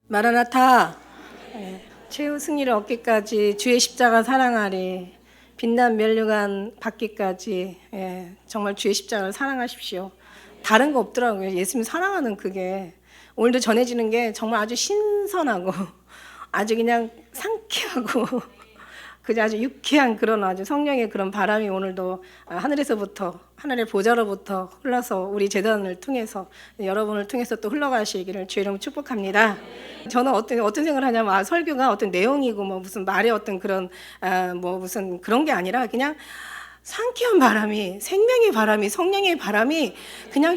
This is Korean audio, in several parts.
마라나타. 최후 승리를 얻기까지 주의 십자가 사랑하리. 빛난 면류관 받기까지. 정말 주의 십자가를 사랑하십시오. 다른 거 없더라고요. 예수님 사랑하는 그게 오늘도 전해지는 게 정말 아주 신선하고 아주 그냥 상쾌하고 그저 아주 유쾌한 그런 아주 성령의 그런 바람이 오늘도 하늘에서부터 하늘의 보좌로부터 흘러서 우리 재단을 통해서 여러분을 통해서 또 흘러가시기를 주의 이름으로 축복합니다. 저는 어떤 생각을 하냐면 설교가 어떤 내용이고 뭐 무슨 말의 어떤 그런 뭐 무슨 그런 게 아니라 그냥 상쾌한 바람이 생명의 바람이 성령의 바람이 그냥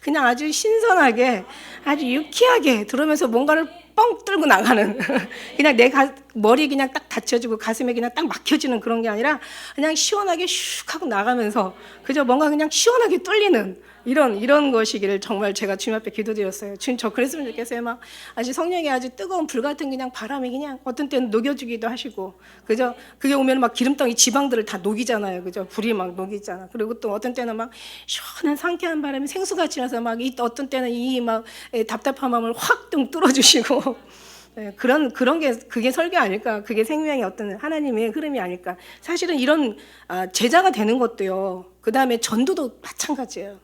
그냥 아주 신선하게 아주 유쾌하게 들으면서 뭔가를 뻥 뚫고 나가는 그냥 내 머리 그냥 딱 닫혀지고 가슴에 그냥 딱 막혀지는 그런 게 아니라 그냥 시원하게 슉 하고 나가면서 그저 뭔가 그냥 시원하게 뚫리는 이런 것이기를 정말 제가 주님 앞에 기도드렸어요. 주님 저 그랬으면 좋겠어요. 막 아주 성령의 아주 뜨거운 불 같은 그냥 바람이 그냥 어떤 때는 녹여주기도 하시고 그저 그게 오면 막 기름덩이 지방들을 다 녹이잖아요. 그죠? 불이 막 녹이잖아. 그리고 또 어떤 때는 막 시원한 상쾌한 바람이 생수같이 나서 막 어떤 때는 이 막 답답한 마음을 확 좀 뚫어주시고 그런 게 그게 설교 아닐까? 그게 생명의 어떤 하나님의 흐름이 아닐까? 사실은 이런 제자가 되는 것도요. 그 다음에 전도도 마찬가지예요.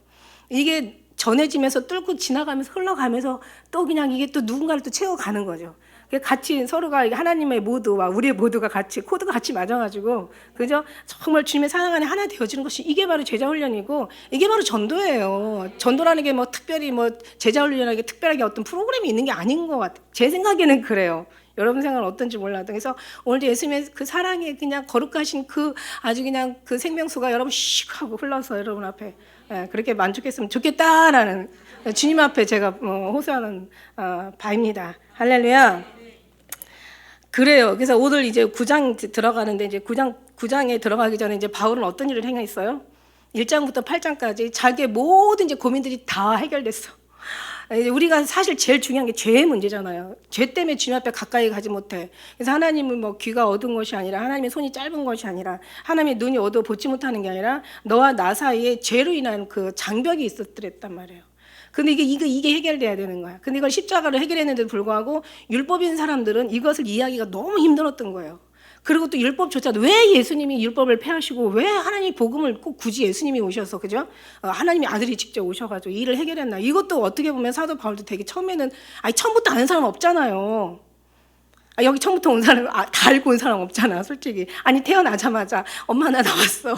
이게 전해지면서 뚫고 지나가면서 흘러가면서 또 그냥 이게 또 누군가를 또 채워가는 거죠. 같이 서로가 하나님의 모두와 우리의 모두가 같이 코드가 같이 맞아가지고 그죠? 정말 주님의 사랑 안에 하나 되어지는 것이 이게 바로 제자 훈련이고 이게 바로 전도예요. 전도라는 게 뭐 특별히 뭐 제자 훈련하게 특별하게 어떤 프로그램이 있는 게 아닌 것 같아요. 제 생각에는 그래요. 여러분 생각은 어떤지 몰라도 그래서 오늘도 예수님의 그 사랑에 그냥 거룩하신 그 아주 그냥 그 생명수가 여러분 씩 하고 흘러서 여러분 앞에 그렇게 만족했으면 좋겠다라는 주님 앞에 제가 호소하는 바입니다. 할렐루야. 그래요. 그래서 오늘 이제 9장 들어가는데 이제 9장에 들어가기 전에 이제 바울은 어떤 일을 행했어요? 1장부터 8장까지 자기의 모든 이제 고민들이 다 해결됐어. 우리가 사실 제일 중요한 게 죄의 문제잖아요. 죄 때문에 주님 앞에 가까이 가지 못해. 그래서 하나님은 뭐 귀가 어두운 것이 아니라 하나님의 손이 짧은 것이 아니라 하나님의 눈이 어두워 보지 못하는 게 아니라 너와 나 사이에 죄로 인한 그 장벽이 있었더랬단 말이에요. 근데 이게 해결돼야 되는 거야. 근데 이걸 십자가로 해결했는데도 불구하고 율법인 사람들은 이것을 이해하기가 너무 힘들었던 거예요. 그리고 또 율법조차도 왜 예수님이 율법을 폐하시고 왜 하나님의 복음을 꼭 굳이 예수님이 오셔서 그죠? 하나님의 아들이 직접 오셔가지고 이 일을 해결했나? 이것도 어떻게 보면 사도 바울도 되게 처음에는 처음부터 아는 사람 없잖아요. 여기 처음부터 온 사람 다 알고 온 사람 없잖아, 솔직히. 태어나자마자 엄마 나 나왔어.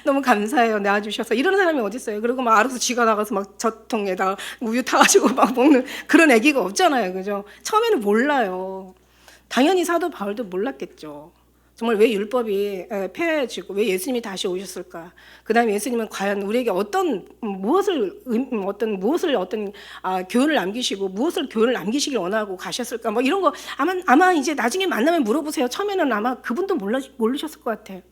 너무 감사해요. 낳아주셔서. 이런 사람이 어디 있어요? 그리고 막 알아서 쥐가 나가서 막 젖통에다가 우유 타가지고 막 먹는 그런 애기가 없잖아요. 그죠? 처음에는 몰라요. 당연히 사도 바울도 몰랐겠죠. 정말 왜 율법이 폐해지고 왜 예수님이 다시 오셨을까? 그 다음에 예수님은 과연 우리에게 무엇을 교훈을 남기시고 무엇을 교훈을 남기시길 원하고 가셨을까? 뭐 이런 거 아마 이제 나중에 만나면 물어보세요. 처음에는 아마 그분도 모르셨을 것 같아요.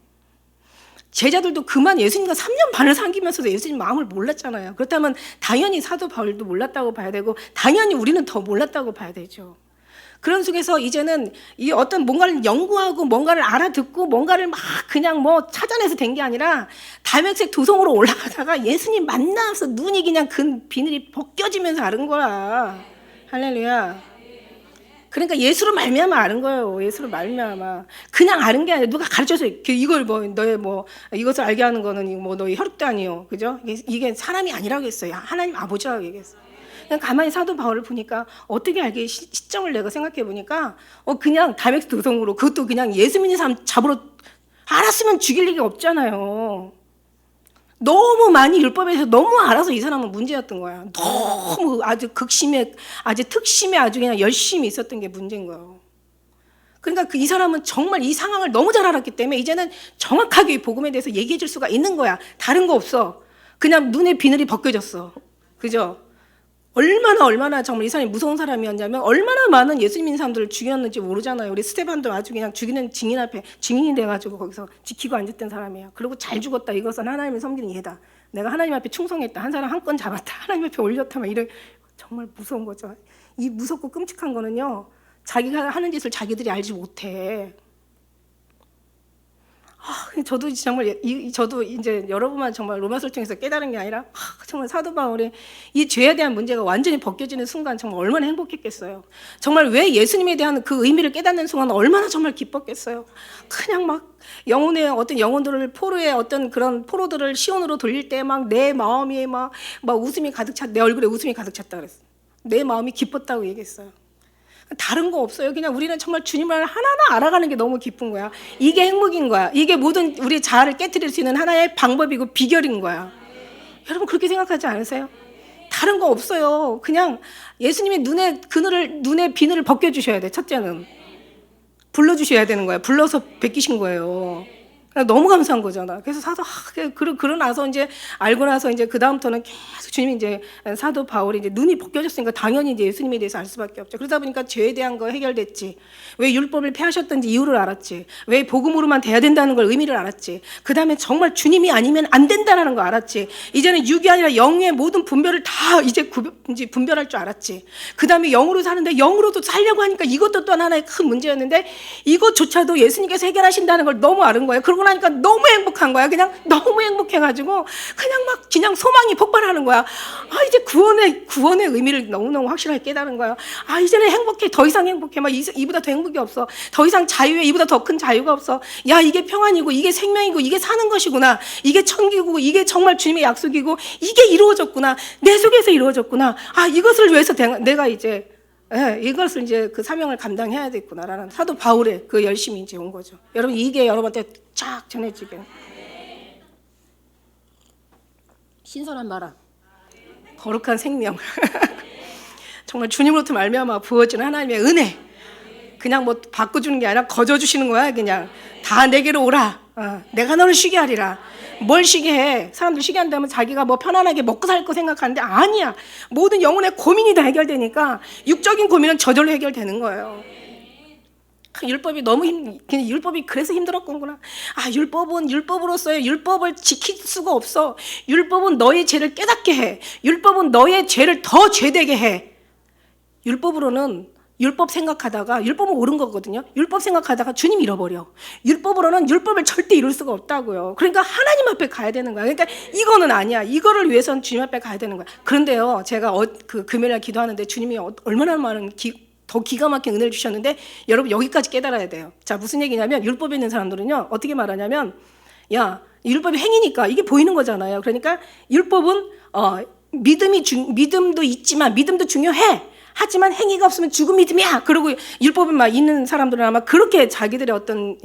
제자들도 그만 예수님과 3년 반을 사귀면서도 예수님 마음을 몰랐잖아요. 그렇다면 당연히 사도 바울도 몰랐다고 봐야 되고 당연히 우리는 더 몰랐다고 봐야 되죠. 그런 속에서 이제는 이 어떤 뭔가를 연구하고 뭔가를 알아듣고 뭔가를 막 그냥 뭐 찾아내서 된 게 아니라 다메섹 도성으로 올라가다가 예수님 만나서 눈이 그냥 그 비늘이 벗겨지면서 아는 거야. 할렐루야. 그러니까 예수로 말미암아 아는 거예요. 예수로 말미암아 그냥 아는 게 아니라 누가 가르쳐서 이걸 너의 이것을 알게 하는 거는 너의 혈육도 아니요, 그죠? 이게 사람이 아니라고 했어요. 하나님 아버지라고 얘기했어요. 그냥 가만히 사도 바울을 보니까 어떻게 알게 시점을 내가 생각해 보니까 그냥 다메섹 도성으로 그것도 그냥 예수 믿는 사람 잡으러 알았으면 죽일 리가 없잖아요. 너무 많이 율법에서 너무 알아서 이 사람은 문제였던 거야. 너무 아주 극심해, 아주 특심에 아주 그냥 열심히 있었던 게 문제인 거예요. 그러니까 이 사람은 정말 이 상황을 너무 잘 알았기 때문에 이제는 정확하게 이 복음에 대해서 얘기해 줄 수가 있는 거야. 다른 거 없어. 그냥 눈에 비늘이 벗겨졌어. 그죠? 얼마나 정말 이 사람이 무서운 사람이었냐면 얼마나 많은 예수 믿는 사람들을 죽였는지 모르잖아요. 우리 스테반도 아주 그냥 죽이는 증인 앞에 증인이 돼가지고 거기서 지키고 앉았던 사람이에요. 그리고 잘 죽었다. 이것은 하나님을 섬기는 예다. 내가 하나님 앞에 충성했다. 한 사람 한 건 잡았다. 하나님 앞에 올렸다. 막 이런 정말 무서운 거죠. 이 무섭고 끔찍한 거는요. 자기가 하는 짓을 자기들이 알지 못해. 저도 정말 저도 이제 여러분만 정말 로마서를 통해서 깨달은 게 아니라 정말 사도 바울의 이 죄에 대한 문제가 완전히 벗겨지는 순간 정말 얼마나 행복했겠어요. 정말 왜 예수님에 대한 그 의미를 깨닫는 순간 얼마나 정말 기뻤겠어요. 그냥 막 영혼의 어떤 영혼들을 포로의 어떤 그런 포로들을 시온으로 돌릴 때 막 내 마음이 막 웃음이 가득 찼, 내 얼굴에 웃음이 가득 찼다 그랬어요. 내 마음이 기뻤다고 얘기했어요. 다른 거 없어요. 그냥 우리는 정말 주님을 하나하나 알아가는 게 너무 기쁜 거야. 이게 행복인 거야. 이게 모든 우리 자아를 깨트릴 수 있는 하나의 방법이고 비결인 거야. 여러분 그렇게 생각하지 않으세요? 다른 거 없어요. 그냥 예수님의 눈의 비늘을 벗겨주셔야 돼. 첫째는 불러주셔야 되는 거야. 불러서 베끼신 거예요. 너무 감사한 거잖아. 그래서 사도 그러고 나서 이제 알고 나서 이제 그 다음부터는 계속 주님이 이제 사도 바울이 이제 눈이 벗겨졌으니까 당연히 이제 예수님에 대해서 알 수밖에 없죠. 그러다 보니까 죄에 대한 거 해결됐지. 왜 율법을 폐하셨던지 이유를 알았지. 왜 복음으로만 돼야 된다는 걸 의미를 알았지. 그 다음에 정말 주님이 아니면 안 된다는 걸 알았지. 이제는 육이 아니라 영의 모든 분별을 다 이제 분별할 줄 알았지. 그 다음에 영으로 사는데 영으로도 살려고 하니까 이것도 또 하나의 큰 문제였는데 이것조차도 예수님께서 해결하신다는 걸 너무 아는 거예요. 그러고 나니까 너무 행복한 거야. 그냥 너무 행복해가지고 그냥 소망이 폭발하는 거야. 이제 구원의 의미를 너무너무 확실하게 깨달은 거야. 이제는 행복해. 더 이상 행복해. 막 이보다 더 행복이 없어. 더 이상 자유에 이보다 더 큰 자유가 없어. 야, 이게 평안이고 이게 생명이고 이게 사는 것이구나. 이게 천기고 이게 정말 주님의 약속이고 이게 이루어졌구나. 내 속에서 이루어졌구나. 이것을 위해서 내가 이제 이것을 이제 그 사명을 감당해야 되겠구나라는 사도 바울의 그 열심이 이제 온 거죠. 여러분 이게 여러분한테 쫙 전해지게. 신선한 마라, 거룩한 생명. 정말 주님으로부터 말미암아 부어지는 하나님의 은혜. 그냥 뭐 바꿔주는 게 아니라 거저주시는 거야. 그냥 다 내게로 오라. 내가 너를 쉬게 하리라. 뭘 쉬게 해? 사람들 쉬게 한다면 자기가 뭐 편안하게 먹고 살 거 생각하는데 아니야. 모든 영혼의 고민이 다 해결되니까 육적인 고민은 저절로 해결되는 거예요. 율법이 그냥 율법이 그래서 힘들었구나. 율법은 율법으로서의 율법을 지킬 수가 없어. 율법은 너의 죄를 깨닫게 해. 율법은 너의 죄를 더 죄되게 해. 율법으로는 율법 생각하다가 율법은 옳은 거거든요. 율법 생각하다가 주님 잃어버려. 율법으로는 율법을 절대 이룰 수가 없다고요. 그러니까 하나님 앞에 가야 되는 거야. 그러니까 이거는 아니야. 이거를 위해서는 주님 앞에 가야 되는 거야. 그런데요, 제가 그 금요일날 기도하는데 주님이 얼마나 많은 더 기가 막힌 은혜를 주셨는데 여러분 여기까지 깨달아야 돼요. 자, 무슨 얘기냐면 율법에 있는 사람들은요 어떻게 말하냐면 야, 율법이 행위니까 이게 보이는 거잖아요. 그러니까 율법은 믿음도 있지만 믿음도 중요해. 하지만 행위가 없으면 죽은 믿음이야. 그리고 율법에 막 있는 사람들은 아마 그렇게 자기들의 어떤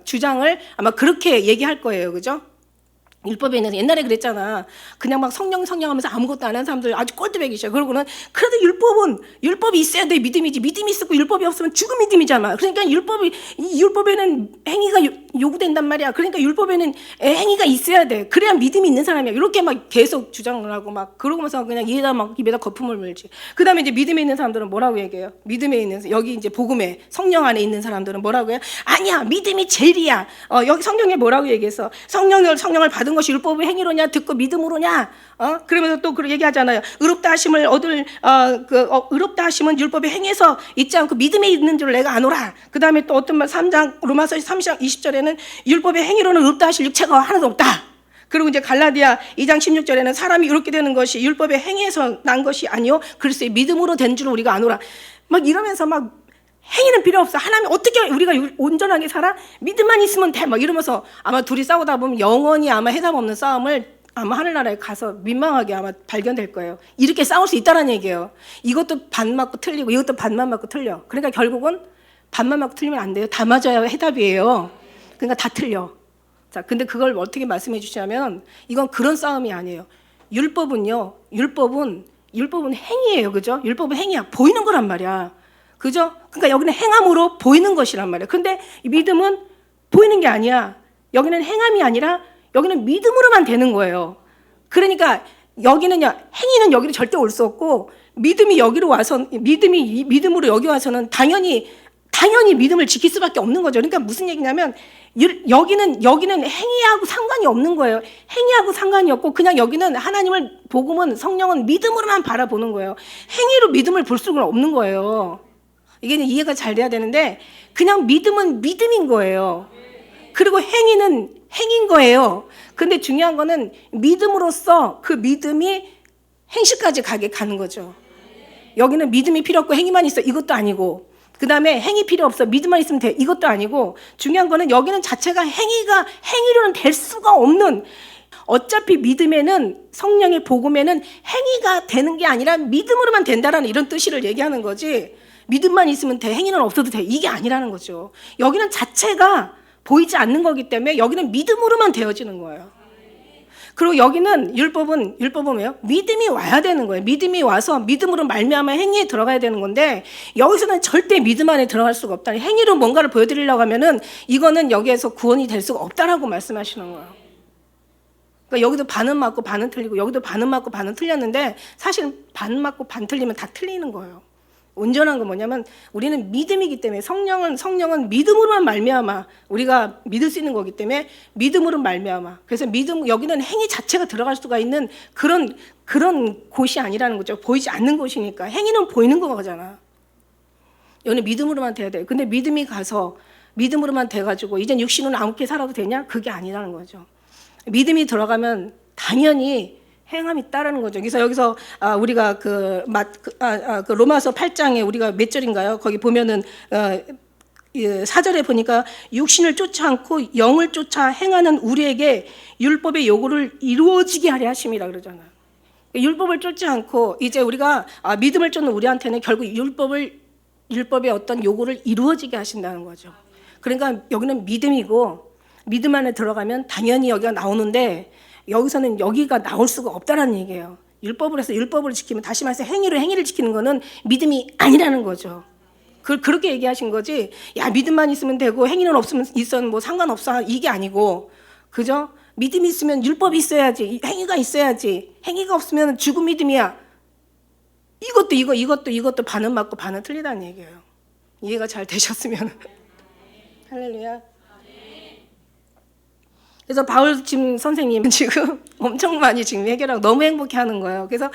주장을 아마 그렇게 얘기할 거예요. 그죠? 율법에 있는 옛날에 그랬잖아. 그냥 막 성령 하면서 아무것도 안 하는 사람들 아주 꼴뚜백이셔. 그러고는 그래도 율법이 있어야 돼. 믿음이지. 믿음이 있고 율법이 없으면 죽은 믿음이잖아. 그러니까 율법에는 행위가 요구된단 말이야. 그러니까 율법에는 행위가 있어야 돼. 그래야 믿음이 있는 사람이야. 이렇게 막 계속 주장을 하고 막 그러고면서 그냥 입에다 거품을 물지. 그다음에 이제 믿음에 있는 사람들은 뭐라고 얘기해요? 믿음에 있는 여기 이제 복음에 성령 안에 있는 사람들은 뭐라고 해요? 아니야. 믿음이 제일이야. 여기 성경에 뭐라고 얘기해서 성령을 받은 것이 율법의 행위로냐 듣고 믿음으로냐 그러면서 또 그렇게 얘기하잖아요. 의롭다 하심을 의롭다 하심은 율법의 행위에서 있지 않고 믿음에 있는 줄 내가 아노라. 그 다음에 또 어떤 말 3장 로마서 3장 20절에는 율법의 행위로는 의롭다 하실 육체가 하나도 없다. 그리고 이제 갈라디아 2장 16절에는 사람이 의롭게 되는 것이 율법의 행위에서 난 것이 아니요 글쎄 믿음으로 된 줄 우리가 아노라. 막 이러면서 막 행위는 필요 없어. 하나님 어떻게 우리가 온전하게 살아? 믿음만 있으면 돼. 막 이러면서 아마 둘이 싸우다 보면 영원히 아마 해답 없는 싸움을 아마 하늘나라에 가서 민망하게 아마 발견될 거예요. 이렇게 싸울 수 있다는 얘기예요. 이것도 반 맞고 틀리고 이것도 반만 맞고 틀려. 그러니까 결국은 반만 맞고 틀리면 안 돼요. 다 맞아야 해답이에요. 그러니까 다 틀려. 자, 근데 그걸 어떻게 말씀해 주시냐면 이건 그런 싸움이 아니에요. 율법은 행위예요. 그죠? 율법은 행위야. 보이는 거란 말이야. 그죠? 그러니까 여기는 행함으로 보이는 것이란 말이에요. 근데 믿음은 보이는 게 아니야. 여기는 행함이 아니라 여기는 믿음으로만 되는 거예요. 그러니까 행위는 여기로 절대 올 수 없고 믿음으로 여기 와서는 당연히 믿음을 지킬 수밖에 없는 거죠. 그러니까 무슨 얘기냐면 여기는 행위하고 상관이 없는 거예요. 행위하고 상관이 없고 그냥 여기는 복음은 성령은 믿음으로만 바라보는 거예요. 행위로 믿음을 볼 수가 없는 거예요. 이게 이해가 잘 돼야 되는데 그냥 믿음은 믿음인 거예요. 그리고 행위는 행인 거예요. 근데 중요한 거는 믿음으로써 그 믿음이 행실까지 가는 거죠. 여기는 믿음이 필요 없고 행위만 있어 이것도 아니고, 그 다음에 행위 필요 없어 믿음만 있으면 돼 이것도 아니고, 중요한 거는 여기는 자체가 행위로는 될 수가 없는, 어차피 믿음에는, 성령의 복음에는 행위가 되는 게 아니라 믿음으로만 된다라는 이런 뜻을 얘기하는 거지, 믿음만 있으면 돼 행위는 없어도 돼 이게 아니라는 거죠. 여기는 자체가 보이지 않는 거기 때문에 여기는 믿음으로만 되어지는 거예요. 그리고 여기는 율법은 뭐예요? 믿음이 와야 되는 거예요. 믿음이 와서 믿음으로 말미암아 행위에 들어가야 되는 건데, 여기서는 절대 믿음 안에 들어갈 수가 없다. 행위로 뭔가를 보여드리려고 하면은 이거는 여기에서 구원이 될 수가 없다라고 말씀하시는 거예요. 그러니까 여기도 반은 맞고 반은 틀리고 여기도 반은 맞고 반은 틀렸는데, 사실 반 맞고 반 틀리면 다 틀리는 거예요. 온전한 건 뭐냐면 우리는 믿음이기 때문에, 성령은 믿음으로만 말미암아 우리가 믿을 수 있는 거기 때문에 믿음으로 말미암아. 그래서 믿음, 여기는 행위 자체가 들어갈 수가 있는 그런 곳이 아니라는 거죠. 보이지 않는 곳이니까. 행위는 보이는 거잖아. 여기는 믿음으로만 돼야 돼요. 근데 믿음이 가서 믿음으로만 돼가지고 이젠 육신은 아무렇게 살아도 되냐? 그게 아니라는 거죠. 믿음이 들어가면 당연히 행함이 따르는 거죠. 그래서 여기서 우리가 그 로마서 8장에 우리가 몇 절인가요? 거기 보면은 4절에 보니까 육신을 쫓지 않고 영을 쫓아 행하는 우리에게 율법의 요구를 이루어지게 하려 하심이라 그러잖아요. 율법을 쫓지 않고 이제 우리가 믿음을 쫓는 우리한테는 결국 율법의 어떤 요구를 이루어지게 하신다는 거죠. 그러니까 여기는 믿음이고, 믿음 안에 들어가면 당연히 여기가 나오는데, 여기서는 여기가 나올 수가 없다는 얘기예요. 율법을 해서 율법을 지키면, 다시 말해서 행위를 지키는 거는 믿음이 아니라는 거죠. 그렇게 얘기하신 거지, 야 믿음만 있으면 되고 행위는 없으면 있어는 뭐 상관없어 이게 아니고, 그죠? 믿음이 있으면 율법이 있어야지, 행위가 있어야지. 행위가 없으면 죽은 믿음이야. 이것도 반은 맞고 반은 틀리다는 얘기예요. 이해가 잘 되셨으면 할렐루야. 그래서 바울 지금 선생님 지금 엄청 많이 지금 해결하고 너무 행복해하는 거예요. 그래서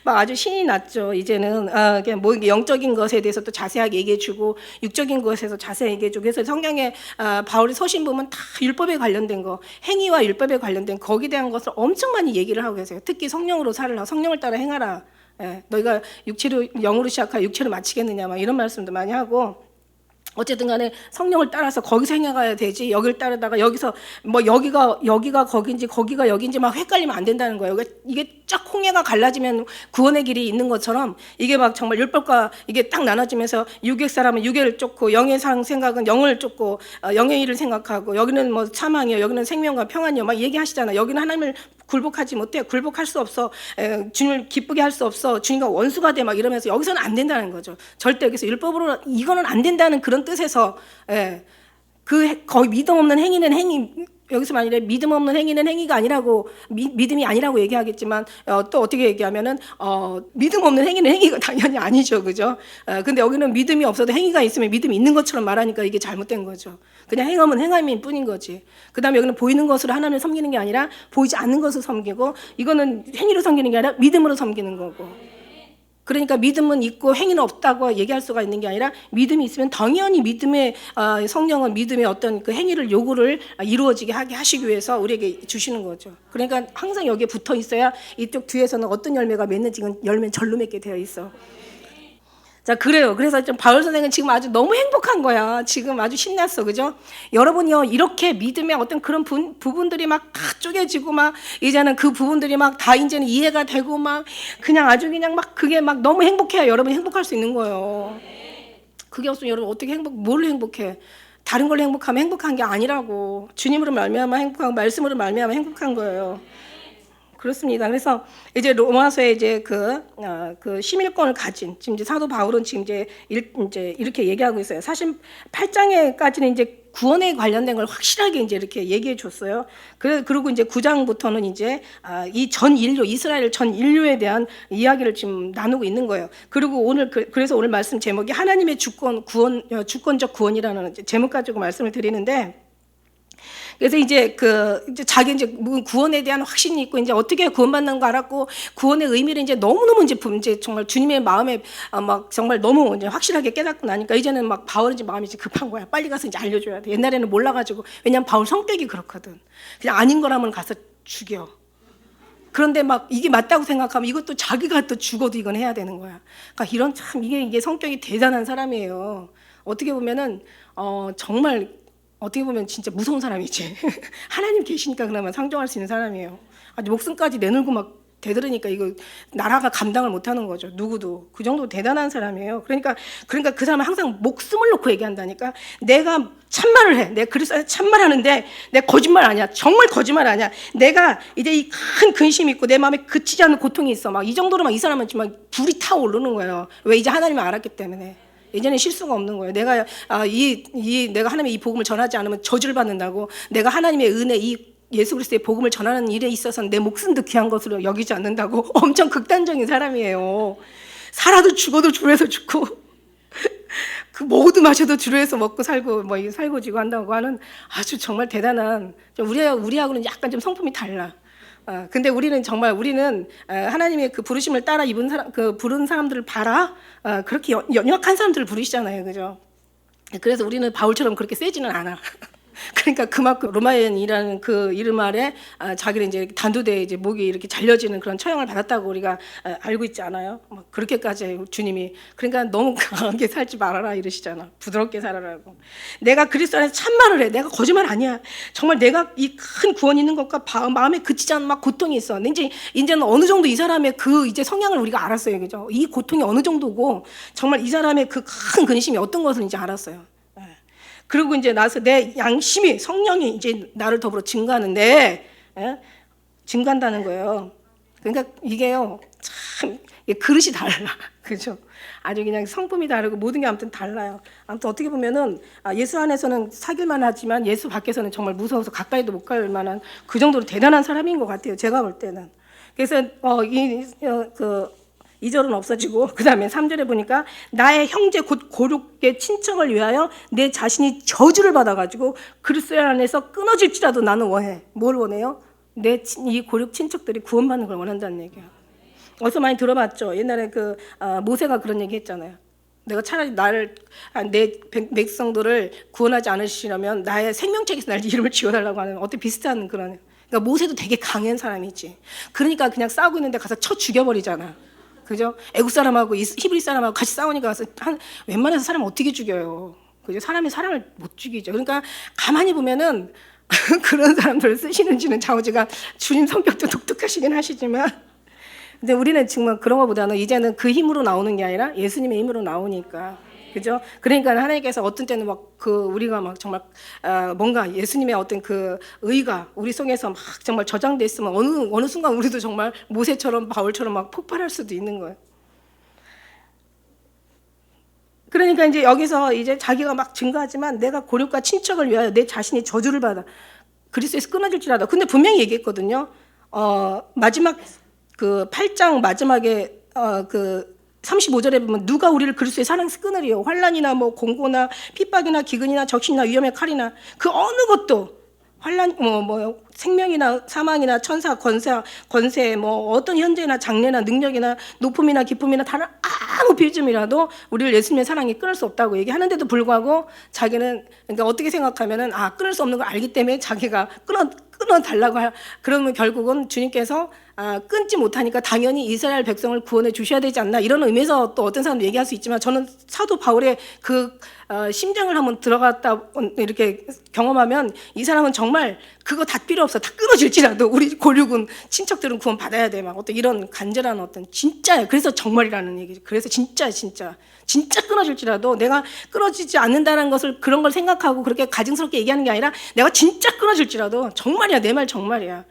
막 아주 신이 났죠. 이제는 그냥 뭐 영적인 것에 대해서 또 자세하게 얘기해주고, 육적인 것에서 자세히 얘기해주고. 그래서 성경에 바울의 서신 보면 다 율법에 관련된 거, 행위와 율법에 관련된 거기에 대한 것을 엄청 많이 얘기를 하고 계세요. 특히 성령으로 살라, 성령을 따라 행하라. 너희가 육체로 영으로 시작하여 육체로 마치겠느냐, 막 이런 말씀도 많이 하고. 어쨌든 간에 성령을 따라서 거기서 행해가야 되지, 여기를 따르다가 여기서 뭐 여기가 거긴지 거기가 여긴지 막 헷갈리면 안 된다는 거예요. 이게 쫙 홍해가 갈라지면 구원의 길이 있는 것처럼, 이게 막 정말 율법과 이게 딱 나눠지면서 육의 사람은 육의를 쫓고 영의 생각은 영을 쫓고 영의 일을 생각하고, 여기는 뭐 사망이요, 여기는 생명과 평안이요 막 얘기하시잖아요. 여기는 하나님을 굴복하지 못해, 굴복할 수 없어, 주님을 기쁘게 할 수 없어, 주님과 원수가 돼 막 이러면서 여기서는 안 된다는 거죠. 절대 여기서 율법으로 이거는 안 된다는 그런 뜻에서, 거의 믿음 없는 행위는 행위, 여기서 만일에 믿음 없는 행위는 행위가 아니라고, 믿음이 아니라고 얘기하겠지만, 또 어떻게 얘기하면은 믿음 없는 행위는 행위가 당연히 아니죠, 그죠? 근데 여기는 믿음이 없어도 행위가 있으면 믿음이 있는 것처럼 말하니까 이게 잘못된 거죠. 그냥 행함은 행함일 뿐인 거지. 그다음에 여기는 보이는 것으로 하나님을 섬기는 게 아니라 보이지 않는 것을 섬기고, 이거는 행위로 섬기는 게 아니라 믿음으로 섬기는 거고. 그러니까 믿음은 있고 행위는 없다고 얘기할 수가 있는 게 아니라, 믿음이 있으면 당연히 믿음의 성령은 믿음의 어떤 그 행위를 요구를 이루어지게 하게 하시기 위해서 우리에게 주시는 거죠. 그러니까 항상 여기에 붙어 있어야 이쪽 뒤에서는 어떤 열매가 맺는지 열매는 절로 맺게 되어 있어. 자, 그래요. 그래서 좀 바울 선생은 지금 아주 너무 행복한 거야. 지금 아주 신났어. 그죠? 여러분이요, 이렇게 믿음의 어떤 그런 부분들이 막 다 쪼개지고, 막 이제는 그 부분들이 막 다 이제는 이해가 되고, 막 그냥 아주 그냥 막 그게 막 너무 행복해야 여러분이 행복할 수 있는 거예요. 그게 없으면 여러분 어떻게 뭘 행복해? 다른 걸로 행복하면 행복한 게 아니라고. 주님으로 말미암아 행복하고 말씀으로 말미암아 행복한 거예요. 그렇습니다. 그래서 이제 로마서에 이제 그 시민권을 가진, 지금 이제 사도 바울은 지금 이제 이렇게 얘기하고 있어요. 사실 8장에까지는 이제 구원에 관련된 걸 확실하게 이제 이렇게 얘기해 줬어요. 그리고 이제 9장부터는 이제 이 전 인류, 이스라엘 전 인류에 대한 이야기를 지금 나누고 있는 거예요. 그리고 그래서 오늘 말씀 제목이 하나님의 주권적 구원이라는 제목 가지고 말씀을 드리는데, 그래서 이제 자기 이제 구원에 대한 확신이 있고 이제 어떻게 구원받는 거 알았고 구원의 의미를 이제 너무너무 이제 정말 주님의 마음에 막 정말 너무 이제 확실하게 깨닫고 나니까 이제는 막 바울은 이제 마음이 이제 급한 거야. 빨리 가서 이제 알려줘야 돼. 옛날에는 몰라가지고 왜냐면 바울 성격이 그렇거든. 그냥 아닌 거라면 가서 죽여. 그런데 막 이게 맞다고 생각하면 이것도 자기가 또 죽어도 이건 해야 되는 거야. 그러니까 이런 참 이게 성격이 대단한 사람이에요. 어떻게 보면은 정말 어떻게 보면 진짜 무서운 사람이지. 하나님 계시니까 그나마 상종할 수 있는 사람이에요. 아주 목숨까지 내놓고 막 대들으니까 이거 나라가 감당을 못하는 거죠. 누구도 그 정도 대단한 사람이에요. 그러니까 그 사람은 항상 목숨을 놓고 얘기한다니까. 내가 참말을 해. 내가 그리스도에 참말하는데 내 거짓말 아니야. 정말 거짓말 아니야. 내가 이제 이 큰 근심이 있고 내 마음에 그치지 않는 고통이 있어. 막 이 정도로 막 이 사람은 정말 불이 타오르는 거예요. 왜 이제 하나님을 알았기 때문에. 예전에 실수가 없는 거예요. 내가 내가 하나님의 이 복음을 전하지 않으면 저주를 받는다고. 내가 하나님의 은혜 이 예수 그리스도의 복음을 전하는 일에 있어서는 내 목숨도 귀한 것으로 여기지 않는다고. 엄청 극단적인 사람이에요. 살아도 죽어도 주에서 죽고 그 먹어도 마셔도 주에서 먹고 살고 뭐 살고 지고 한다고 하는 아주 정말 대단한. 우리하고는 약간 좀 성품이 달라. 근데 우리는 하나님의 그 부르심을 따라 입은 사람, 그 부른 사람들을 봐라. 그렇게 연약한 사람들을 부르시잖아요, 그죠? 그래서 우리는 바울처럼 그렇게 세지는 않아. 그러니까 그만큼 로마인이라는 그 이름 아래 자기는 이제 단두대에 이제 목이 이렇게 잘려지는 그런 처형을 받았다고 우리가 알고 있지 않아요? 막 그렇게까지 주님이. 그러니까 너무 강하게 살지 말아라 이러시잖아. 부드럽게 살아라고. 내가 그리스도 안에서 참말을 해. 내가 거짓말 아니야. 정말 내가 이 큰 구원 있는 것과 마음에 그치지 않는 막 고통이 있어. 이제는 어느 정도 이 사람의 그 이제 성향을 우리가 알았어요, 그죠? 이 고통이 어느 정도고 정말 이 사람의 그 큰 근심이 어떤 것을 이제 알았어요. 그리고 이제 나서 내 양심이 성령이 이제 나를 더불어 증가하는데 증가한다는 거예요. 그러니까 이게요 참 그릇이 달라, 그죠? 아주 그냥 성품이 다르고 모든 게 아무튼 달라요. 아무튼 어떻게 보면은 예수 안에서는 사귈만 하지만 예수 밖에서는 정말 무서워서 가까이도 못 갈 만한 그 정도로 대단한 사람인 것 같아요. 제가 볼 때는. 그래서 2절은 없어지고 그 다음에 3절에 보니까 나의 형제 곧 고륙의 친척을 위하여 내 자신이 저주를 받아가지고 그리스도 안에서 끊어질지라도 나는 원해. 뭘 원해요? 이 고륙 친척들이 구원받는 걸 원한다는 얘기야. 어디서 많이 들어봤죠? 옛날에 모세가 그런 얘기 했잖아요. 내가 차라리 내 백성들을 구원하지 않으시려면 나의 생명책에서 날 이름을 지워달라고 하는 어때 비슷한 그런. 그러니까 모세도 되게 강한 사람이지. 그러니까 그냥 싸우고 있는데 가서 쳐 죽여버리잖아. 그죠? 애국 사람하고 히브리 사람하고 같이 싸우니까 가서 웬만해서 사람 어떻게 죽여요? 그죠? 사람이 사람을 못 죽이죠. 그러니까 가만히 보면은 그런 사람들을 쓰시는지는 좌우지가 주님 성격도 독특하시긴 하시지만, 근데 우리는 정말 그런 것보다는 이제는 그 힘으로 나오는 게 아니라 예수님의 힘으로 나오니까. 그죠? 그러니까 하나님께서 어떤 때는 우리가 막 정말 뭔가 예수님의 어떤 그 의가 우리 속에서 막 정말 저장돼 있으면 어느 순간 우리도 정말 모세처럼 바울처럼 막 폭발할 수도 있는 거예요. 그러니까 이제 여기서 이제 자기가 막 증거하지만 내가 고륙과 친척을 위하여 내 자신이 저주를 받아 그리스도에서 끊어질지라도. 근데 분명히 얘기했거든요. 마지막 그 8장 마지막에 35절에 보면 누가 우리를 그리스도의 사랑에서 끊으리요? 환난이나 뭐 공고나 핍박이나 기근이나 적신이나 위험의 칼이나 그 어느 것도 환난 생명이나 사망이나 천사 권세 뭐 어떤 현재나 장래나 능력이나 높음이나 기쁨이나 다른 아무 빌점이라도 우리를 예수님의 사랑이 끊을 수 없다고 얘기하는데도 불구하고 자기는 그러니까 어떻게 생각하면은 끊을 수 없는 걸 알기 때문에 자기가 끊어달라고 그러면 결국은 주님께서 끊지 못하니까 당연히 이스라엘 백성을 구원해 주셔야 되지 않나 이런 의미에서 또 어떤 사람도 얘기할 수 있지만 저는 사도 바울의 그 심정을 한번 들어갔다 이렇게 경험하면 이 사람은 정말 그거 다 필요 없어. 다 끊어질지라도 우리 고륙은 친척들은 구원 받아야 돼. 막 어떤 이런 간절한 어떤 진짜예요. 그래서 정말이라는 얘기죠. 그래서 진짜 끊어질지라도 내가 끊어지지 않는다는 것을 그런 걸 생각하고 그렇게 가증스럽게 얘기하는 게 아니라 내가 진짜 끊어질지라도 정말이야. 내 말 정말이야.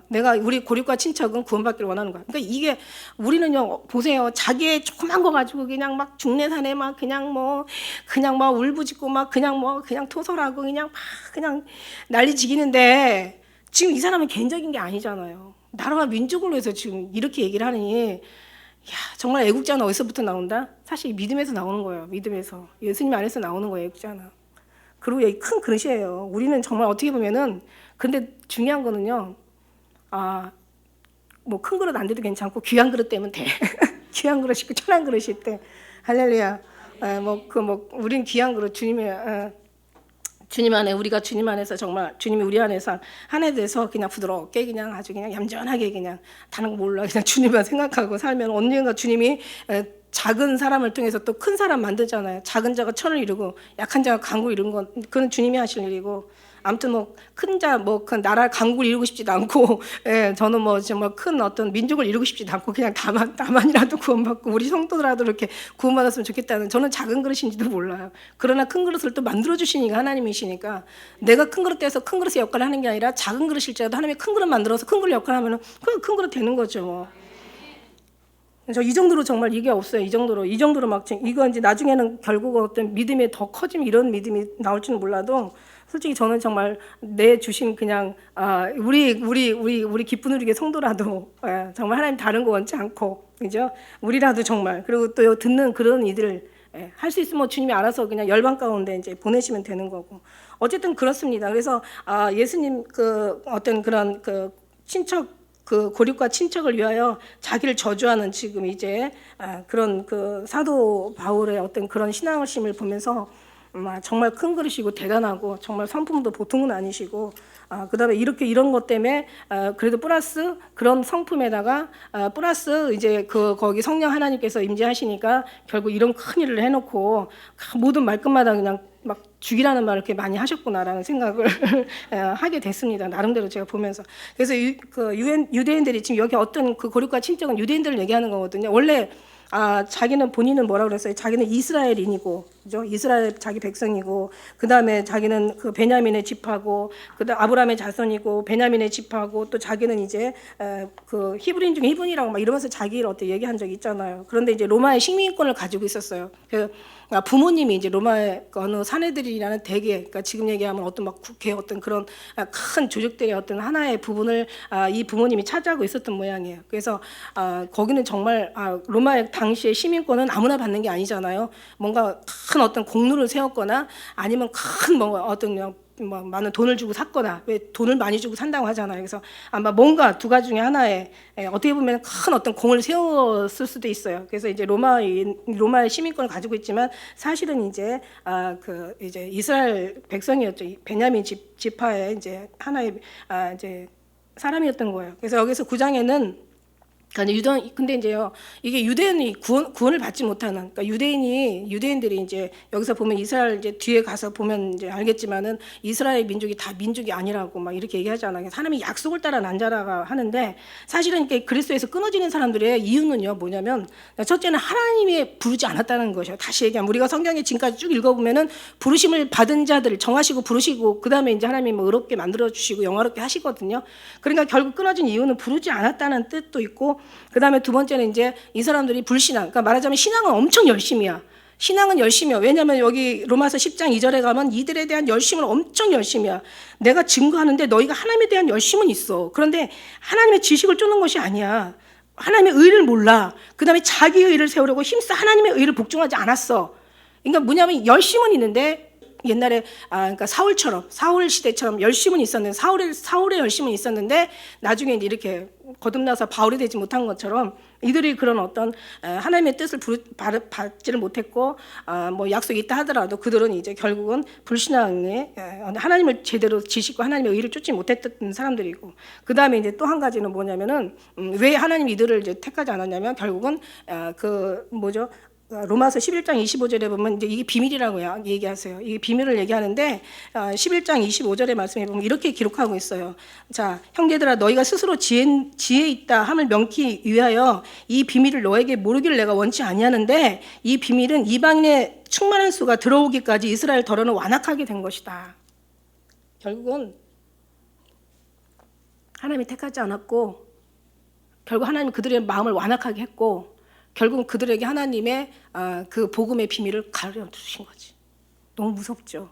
내가 우리 고립과 친척은 구원받기를 원하는 거야. 그러니까 이게 우리는요 보세요. 자기의 조그만 거 가지고 그냥 막 중내산에 막 그냥 막 울부짖고 막 그냥 토설하고 그냥 난리지기는데 지금 이 사람은 개인적인 게 아니잖아요. 나라와 민족을 위해서 지금 이렇게 얘기를 하니 정말 애국자는 어디서부터 나온다? 사실 믿음에서 나오는 거예요. 믿음에서 예수님 안에서 나오는 거예요. 애국자는. 그리고 여기 큰 그릇이에요. 우리는 정말 어떻게 보면은, 근데 중요한 거는요, 뭐 큰 그릇 안 돼도 괜찮고 귀한 그릇 되면 돼. 귀한 그릇이 있고 천한 그릇이 있대. 할렐루야. 우린 귀한 그릇 주님 안에, 우리가 주님 안에서 정말 주님이 우리 안에서 하나에 대해서 그냥 부드럽게 그냥 아주 그냥 얌전하게 그냥 다른 거 몰라 그냥 주님만 생각하고 살면 언젠가 주님이 작은 사람을 통해서 또 큰 사람 만들잖아요. 작은 자가 천을 이루고 약한 자가 강국을 이룬 건 그건 주님이 하실 일이고, 아무튼 뭐 큰 자 그 나라 강국을 이루고 싶지도 않고, 예, 저는 뭐 정말 큰 어떤 민족을 이루고 싶지도 않고 그냥 다만이라도 구원받고 우리 성도들라도 이렇게 구원받았으면 좋겠다는, 저는 작은 그릇인지도 몰라요. 그러나 큰 그릇을 또 만들어 주시니까 하나님이시니까, 내가 큰 그릇 돼서 큰 그릇의 역할을 하는 게 아니라 작은 그릇일지라도 하나님이 큰 그릇 만들어서 큰 그릇 역할을 하면은 큰 그릇 되는 거죠. 뭐. 저 이 정도로 정말 이게 없어요. 이 정도로 막 이거 이제 나중에는 결국 어떤 믿음이 더 커지면 이런 믿음이 나올지는 몰라도, 솔직히 저는 정말 내 주신 그냥 우리 기쁜 우리의 성도라도, 정말 하나님 다른 거 원치 않고, 그죠? 우리라도 정말, 그리고 또 듣는 그런 이들 할 수 있으면 주님이 알아서 그냥 열방 가운데 이제 보내시면 되는 거고. 어쨌든 그렇습니다. 그래서 예수님 그 어떤 그런 그 친척, 그 고립과 친척을 위하여 자기를 저주하는 지금 이제 그런 그 사도 바울의 어떤 그런 신앙심을 보면서 정말 큰 그릇이고 대단하고 정말 성품도 보통은 아니시고, 그다음에 이렇게 이런 것 때문에 그래도 플러스 그런 성품에다가 플러스 이제 그 거기 성령 하나님께서 임재하시니까 결국 이런 큰 일을 해놓고 모든 말끝마다 그냥 막 죽이라는 말을 이렇게 많이 하셨구나라는 생각을 하게 됐습니다. 나름대로 제가 보면서. 그래서 유대인들이 지금 여기 어떤 그 고립과 친척은 유대인들을 얘기하는 거거든요. 원래 자기는 본인은 뭐라 그랬어요? 자기는 이스라엘인이고, 그죠? 이스라엘 자기 백성이고, 그 다음에 자기는 그 베냐민의 집하고, 그다음 아브라함의 자손이고, 베냐민의 집하고, 또 자기는 이제 그 히브리인 중에 히브리라고 막 이러면서 자기를 어떻게 얘기한 적이 있잖아요. 그런데 이제 로마의 식민권을 가지고 있었어요. 부모님이 이제 로마의 어느 사내들이라는 대계, 그러니까 지금 얘기하면 어떤 막 국회 어떤 그런 큰 조직들의 어떤 하나의 부분을 이 부모님이 차지하고 있었던 모양이에요. 그래서 거기는 정말 로마의 당시의 시민권은 아무나 받는 게 아니잖아요. 뭔가 큰 어떤 공로를 세웠거나 아니면 큰 뭔가 어떤 뭐 많은 돈을 주고 샀거나, 왜 돈을 많이 주고 산다고 하잖아요. 그래서 아마 뭔가 두 가지 중에 하나에 어떻게 보면 큰 어떤 공을 세웠을 수도 있어요. 그래서 이제 로마의 시민권을 가지고 있지만 사실은 이제 그 이제 이스라엘 백성이었죠. 베냐민 지파의 이제 하나의 이제 사람이었던 거예요. 그래서 여기서 9장에는 근데 이제요, 이게 유대인이 구원을 받지 못하는, 그러니까 유대인들이 이제 여기서 보면 이스라엘 이제 뒤에 가서 보면 이제 알겠지만은 이스라엘 민족이 다 민족이 아니라고 막 이렇게 얘기하잖아요. 하나님이 약속을 따라 난 자라가 하는데, 사실은 그리스도에서 끊어지는 사람들의 이유는요, 뭐냐면 첫째는 하나님이 부르지 않았다는 것이에요. 다시 얘기하면 우리가 성경에 지금까지 쭉 읽어보면은 부르심을 받은 자들 정하시고 부르시고, 그 다음에 이제 하나님이 뭐 의롭게 만들어 주시고 영화롭게 하시거든요. 그러니까 결국 끊어진 이유는 부르지 않았다는 뜻도 있고, 그 다음에 두 번째는 이제 이 사람들이 불신앙, 그러니까 말하자면 신앙은 엄청 열심이야. 신앙은 열심이야. 왜냐하면 여기 로마서 10장 2절에 가면 이들에 대한 열심은 엄청 열심이야. 내가 증거하는데 너희가 하나님에 대한 열심은 있어. 그런데 하나님의 지식을 쫓는 것이 아니야. 하나님의 의를 몰라. 그 다음에 자기의 의를 세우려고 힘써 하나님의 의를 복종하지 않았어. 그러니까 뭐냐면 열심은 있는데, 옛날에 그러니까 사울 시대처럼 열심은 있었는데, 사울의 열심은 있었는데 나중에 이제 이렇게 거듭나서 바울이 되지 못한 것처럼 이들이 그런 어떤 하나님의 뜻을 받지를 못했고, 뭐 약속이 있다 하더라도 그들은 이제 결국은 불신앙에 하나님을 제대로 지식과 하나님의 의를 쫓지 못했던 사람들이고, 그 다음에 이제 또 한 가지는 뭐냐면은 왜 하나님 이들을 이제 택하지 않았냐면, 결국은 로마서 11장 25절에 보면 이제 이게 비밀이라고 얘기하세요. 이게 비밀을 얘기하는데 11장 25절의 말씀에 보면 이렇게 기록하고 있어요. 자, 형제들아, 너희가 스스로 지혜 있다 함을 명키 위하여 이 비밀을 너에게 모르기를 내가 원치 아니하는데, 이 비밀은 이방인의 충만한 수가 들어오기까지 이스라엘 덜어는 완악하게 된 것이다. 결국은 하나님이 택하지 않았고, 결국 하나님이 그들의 마음을 완악하게 했고, 결국 그들에게 하나님의 그 복음의 비밀을 가르쳐주신 거지. 너무 무섭죠.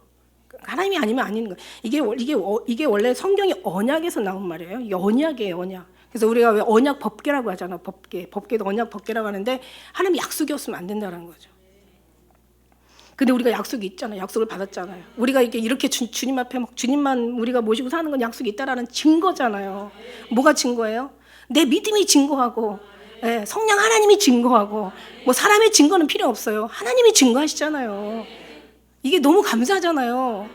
하나님이 아니면 아닌 거예요. 이게 원래 성경의 언약에서 나온 말이에요. 언약이에요, 언약. 그래서 우리가 왜 언약 법궤라고 하잖아. 법궤도 언약 법궤라고 하는데, 하나님 약속이 없으면 안 된다는 거죠. 근데 우리가 약속이 있잖아요. 약속을 받았잖아요. 우리가 이렇게 주님 앞에 막 주님만 우리가 모시고 사는 건 약속이 있다라는 증거잖아요. 뭐가 증거예요? 내 믿음이 증거하고, 예, 성령 하나님이 증거하고, 뭐 사람의 증거는 필요 없어요. 하나님이 증거하시잖아요. 이게 너무 감사하잖아요.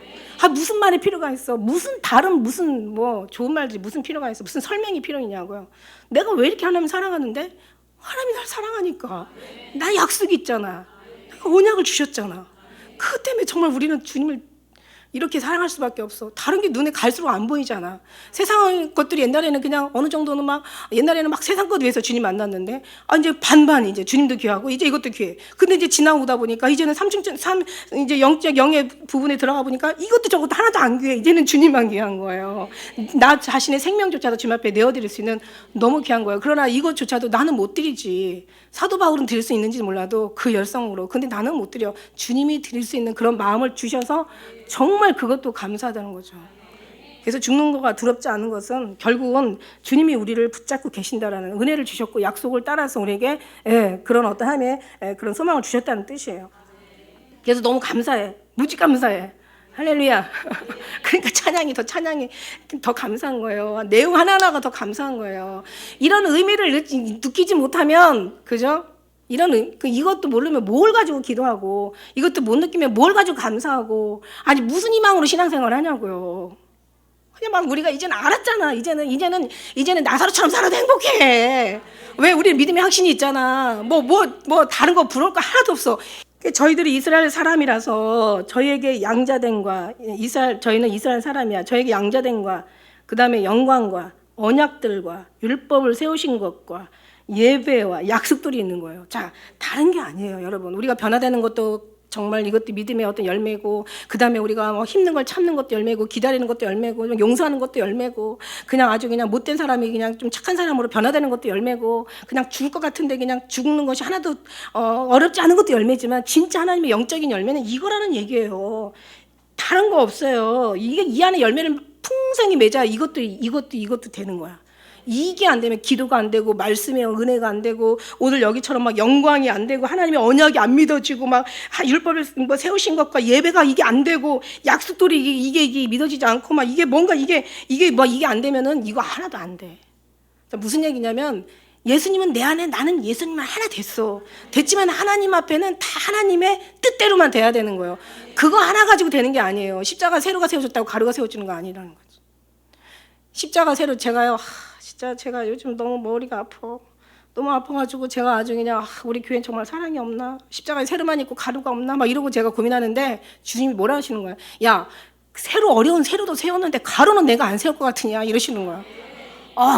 무슨 말이 필요가 있어? 무슨 뭐 좋은 말지 무슨 필요가 있어? 무슨 설명이 필요이냐고요. 내가 왜 이렇게 하나님 사랑하는데? 하나님이 날 사랑하니까. 나 약속이 있잖아. 언약을 주셨잖아. 그것 때문에 정말 우리는 주님을 이렇게 사랑할 수밖에 없어. 다른 게 눈에 갈수록 안 보이잖아. 세상 것들이 옛날에는 그냥 어느 정도는 옛날에는 세상 것 위해서 주님 만났는데, 이제 반반 이제 주님도 귀하고, 이제 이것도 귀해. 근데 이제 지나오다 보니까 이제는 이제 영의 부분에 들어가 보니까 이것도 저것도 하나도 안 귀해. 이제는 주님만 귀한 거예요. 나 자신의 생명조차도 주님 앞에 내어드릴 수 있는 너무 귀한 거예요. 그러나 이것조차도 나는 못 드리지. 사도 바울은 드릴 수 있는지 몰라도 그 열성으로. 근데 나는 못 드려. 주님이 드릴 수 있는 그런 마음을 주셔서 정말 그것도 감사하다는 거죠. 그래서 죽는 거가 두렵지 않은 것은 결국은 주님이 우리를 붙잡고 계신다라는 은혜를 주셨고 약속을 따라서 우리에게 그런 어떤 하나님의 그런 소망을 주셨다는 뜻이에요. 그래서 너무 감사해. 무지 감사해. 할렐루야. 그러니까 찬양이 더 감사한 거예요. 내용 하나하나가 더 감사한 거예요. 이런 의미를 느끼지 못하면, 그죠? 이것도 모르면 뭘 가지고 기도하고, 이것도 못 느끼면 뭘 가지고 감사하고, 아니, 무슨 희망으로 신앙생활 하냐고요. 그냥 우리가 이제는 알았잖아. 이제는 나사로처럼 살아도 행복해. 왜? 우리 믿음의 확신이 있잖아. 다른 거 부러울 거 하나도 없어. 저희들이 이스라엘 사람이라서 저희에게 양자됨과, 저희는 이스라엘 사람이야. 저희에게 양자됨과, 그 다음에 영광과 언약들과 율법을 세우신 것과 예배와 약속들이 있는 거예요. 자, 다른 게 아니에요, 여러분. 우리가 변화되는 것도 정말 이것도 믿음의 어떤 열매고, 그 다음에 우리가 힘든 걸 참는 것도 열매고, 기다리는 것도 열매고, 용서하는 것도 열매고, 그냥 아주 그냥 못된 사람이 그냥 좀 착한 사람으로 변화되는 것도 열매고, 그냥 죽을 것 같은데 그냥 죽는 것이 하나도 어렵지 않은 것도 열매지만, 진짜 하나님의 영적인 열매는 이거라는 얘기예요. 다른 거 없어요. 이 안에 열매를 풍성히 맺어야 이것도 되는 거야. 이게 안 되면 기도가 안 되고, 말씀의 은혜가 안 되고, 오늘 여기처럼 영광이 안 되고, 하나님의 언약이 안 믿어지고, 율법을 세우신 것과 예배가 이게 안 되고, 약속들이 이게 믿어지지 않고, 이게 안 되면은 이거 하나도 안 돼. 무슨 얘기냐면, 예수님은 내 안에, 나는 예수님만 하나 됐지만 하나님 앞에는 다 하나님의 뜻대로만 돼야 되는 거예요. 그거 하나 가지고 되는 게 아니에요. 십자가 세로가 세워졌다고 가루가 세워지는 거 아니라는 거죠. 십자가 세로 제가 요즘 너무 머리가 아파. 너무 아파가지고 제가 아주 그냥 우리 교회는 정말 사랑이 없나? 십자가에 세로만 있고 가루가 없나? 이러고 제가 고민하는데 주님이 뭐라 하시는 거야? 야, 어려운 세로도 세웠는데 가루는 내가 안 세울 것 같으냐? 이러시는 거야.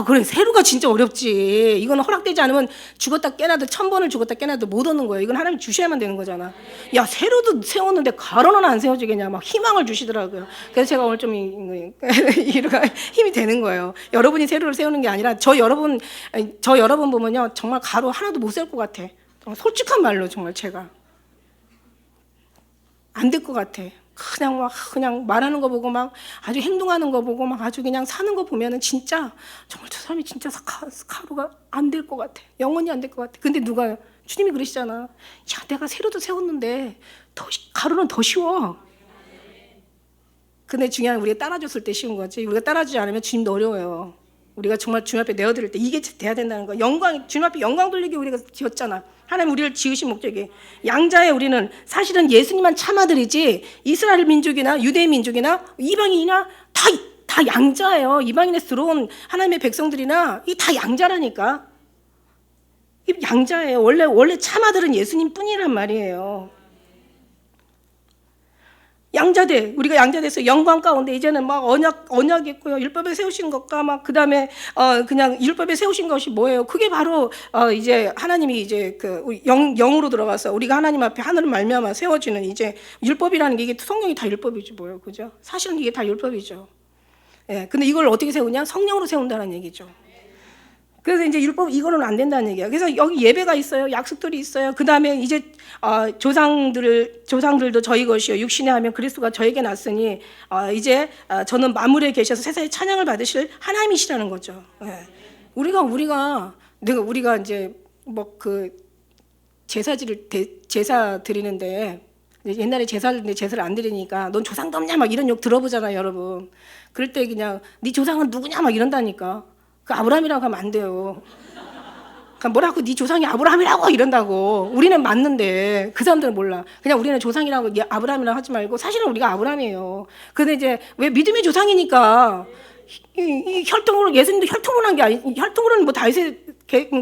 그래, 세로가 진짜 어렵지. 이거는 허락되지 않으면 죽었다 깨나도 1000번을 죽었다 깨나도 못 얻는 거예요. 이건 하나님 주셔야만 되는 거잖아. 야, 세로도 세웠는데 가로는 안 세워지겠냐? 희망을 주시더라고요. 그래서 제가 오늘 좀 힘이 되는 거예요. 여러분이 세로를 세우는 게 아니라 저 여러분 보면요, 정말 가로 하나도 못 세울 것 같아. 솔직한 말로 정말 제가 안 될 것 같아. 그냥 말하는 거 보고 아주 행동하는 거 보고 아주 그냥 사는 거 보면은 진짜 정말 저 사람이 진짜 가루가 안 될 것 같아. 영원히 안 될 것 같아. 근데 주님이 그러시잖아. 야, 내가 세로도 세웠는데 가루는 더 쉬워. 근데 중요한 우리가 따라줬을 때 쉬운 거지. 우리가 따라주지 않으면 주님도 어려워요. 우리가 정말 주님 앞에 내어드릴 때 이게 돼야 된다는 거. 주님 앞에 영광 돌리기 우리가 지었잖아. 하나님 우리를 지으신 목적이. 양자에 우리는 사실은 예수님만 참아들이지 이스라엘 민족이나 유대인 민족이나 이방인이나 다 양자예요. 이방인에서 들어온 하나님의 백성들이나 이 다 양자라니까. 이 양자예요. 원래 참아들은 예수님 뿐이란 말이에요. 우리가 양자돼서 영광 가운데 이제는 언약이 있고요. 율법에 세우신 것과 그다음에 그냥 율법에 세우신 것이 뭐예요? 그게 바로 이제 하나님이 이제 영으로 들어가서 우리가 하나님 앞에 하늘을 말미암아 세워지는 이제 율법이라는 게 이게 성령이 다 율법이지 뭐예요. 그죠? 사실은 이게 다 율법이죠. 예. 근데 이걸 어떻게 세우냐? 성령으로 세운다는 얘기죠. 그래서 이제 이거는 안 된다는 얘기야. 그래서 여기 예배가 있어요. 약속들이 있어요. 그 다음에 이제 조상들도 저희 것이요. 육신에 하면 그리스도가 저에게 났으니 이제 저는 만물에 계셔서 세상에 찬양을 받으실 하나님이시라는 거죠. 예. 우리가 이제 제사 드리는데 옛날에 제사를 안 드리니까 넌 조상도 없냐 막 이런 욕 들어보잖아요, 여러분. 그럴 때 그냥 네 조상은 누구냐 막 이런다니까. 그 아브라함이라고 하면 안 돼요. 그러니까 뭐라고 네 조상이 아브라함이라고 이런다고. 우리는 맞는데 그 사람들은 몰라. 그냥 우리는 조상이라고 아브라함이라고 하지 말고 사실은 우리가 아브라함이에요. 근데 이제 왜 믿음의 조상이니까 이 혈통으로 예수님도 혈통으로 한 게 아니, 혈통으로는 뭐 다윗의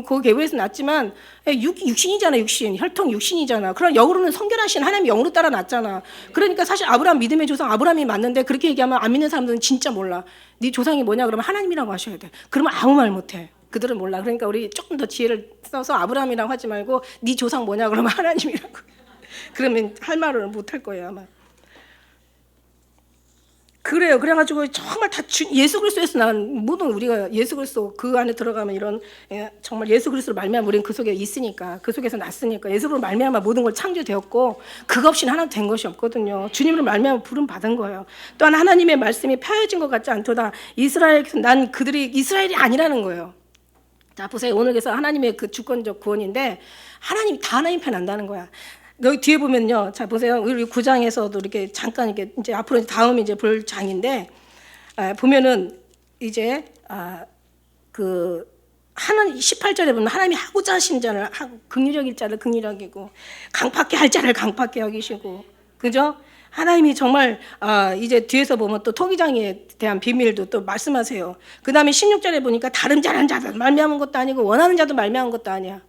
그 계보에서 났지만 육신이잖아. 육신 혈통 육신이잖아. 그럼 영으로는 성결하신 하나님이 영으로 따라 났잖아. 그러니까 사실 아브라함 믿음의 조상 아브라함이 맞는데 그렇게 얘기하면 안 믿는 사람들은 진짜 몰라. 네 조상이 뭐냐 그러면 하나님이라고 하셔야 돼. 그러면 아무 말 못해. 그들은 몰라. 그러니까 우리 조금 더 지혜를 써서 아브라함이라고 하지 말고 네 조상 뭐냐 그러면 하나님이라고. 그러면 할 말을 못 할 거예요 아마. 그래요. 그래가지고 정말 다 예수 그리스도에서 난 모든 우리가 예수 그리스도 그 안에 들어가면 이런 정말 예수 그리스도로 말미암아 우리는 그 속에 있으니까 그 속에서 났으니까 예수로 말미암아 모든 걸 창조되었고 그거 없이는 하나도 된 것이 없거든요. 주님으로 말미암아 부름 받은 거예요. 또한 하나님의 말씀이 폐해진 것 같지 않도다. 난 그들이 이스라엘이 아니라는 거예요. 자 보세요. 오늘 그래서 하나님의 그 주권적 구원인데 하나님 다 하나님 편 안다는 거야. 여기 뒤에 보면요. 자 보세요. 우리 9장에서도 이렇게 잠깐 이렇게 이제 앞으로 다음이 이제 볼 장인데 보면은 이제 그 하는 18절에 보면 하나님이 하고자 하신 자를 하고 긍휼적일 자를 긍휼하기고 강팍게 할 자를 강팍게 여기시고 그죠? 하나님이 정말 이제 뒤에서 보면 또 토기장에 대한 비밀도 또 말씀하세요. 그 다음에 16절에 보니까 다른 자는 자도 말미암은 것도 아니고 원하는 자도 말미암은 것도 아니야.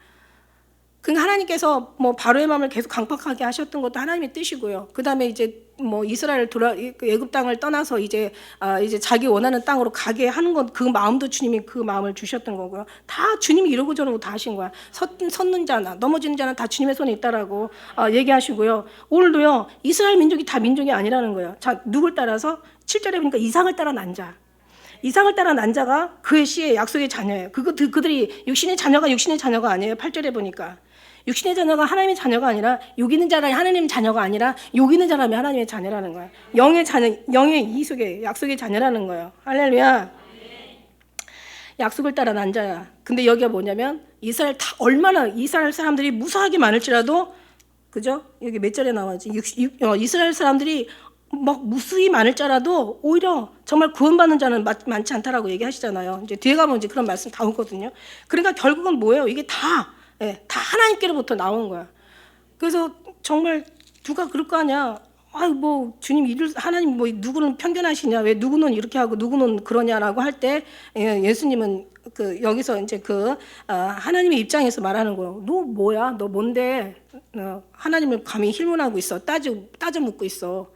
그러니까 하나님께서 뭐 바로의 마음을 계속 강팍하게 하셨던 것도 하나님의 뜻이고요. 그 다음에 이제 뭐 이스라엘 애굽 땅을 떠나서 이제 자기 원하는 땅으로 가게 하는 것 그 마음도 주님이 그 마음을 주셨던 거고요. 다 주님이 이러고 저러고 다 하신 거야. 섰는 자나 넘어지는 자는 다 주님의 손에 있다라고 얘기하시고요. 오늘도요 이스라엘 민족이 다 민족이 아니라는 거예요. 자 누굴 따라서 7절에 보니까 이상을 따라 난 자. 이상을 따라 난 자가 그의 시의 약속의 자녀예요. 그들이 육신의 자녀가 아니에요. 8절에 보니까. 육신의 자녀가 하나님의 자녀가 아니라 욕있는 자라면 하나님의 자녀가 아니라 욕있는 자라면 하나님의 자녀라는 거야. 영의 자녀, 영의 이속의 약속의 자녀라는 거예요. 할렐루야. 약속을 따라 난 자야. 근데 여기가 뭐냐면 얼마나 이스라엘 사람들이 무수하게 많을지라도 그죠? 여기 몇 절에 나와지? 이스라엘 사람들이 막 무수히 많을지라도 오히려 정말 구원받는 자는 많지 않다라고 얘기하시잖아요. 이제 뒤에 가면 이제 그런 말씀 다 오거든요. 그러니까 결국은 뭐예요? 이게 다 하나님께로부터 나오는 거야. 그래서 정말 누가 그럴 거 아니야. 뭐 주님 하나님 뭐 누구는 편견하시냐? 왜 누구는 이렇게 하고 누구는 그러냐라고 할 때 예수님은 그 여기서 이제 하나님의 입장에서 말하는 거예요. 너 뭐야? 너 뭔데? 하나님을 감히 힐문하고 있어. 따져 묻고 있어.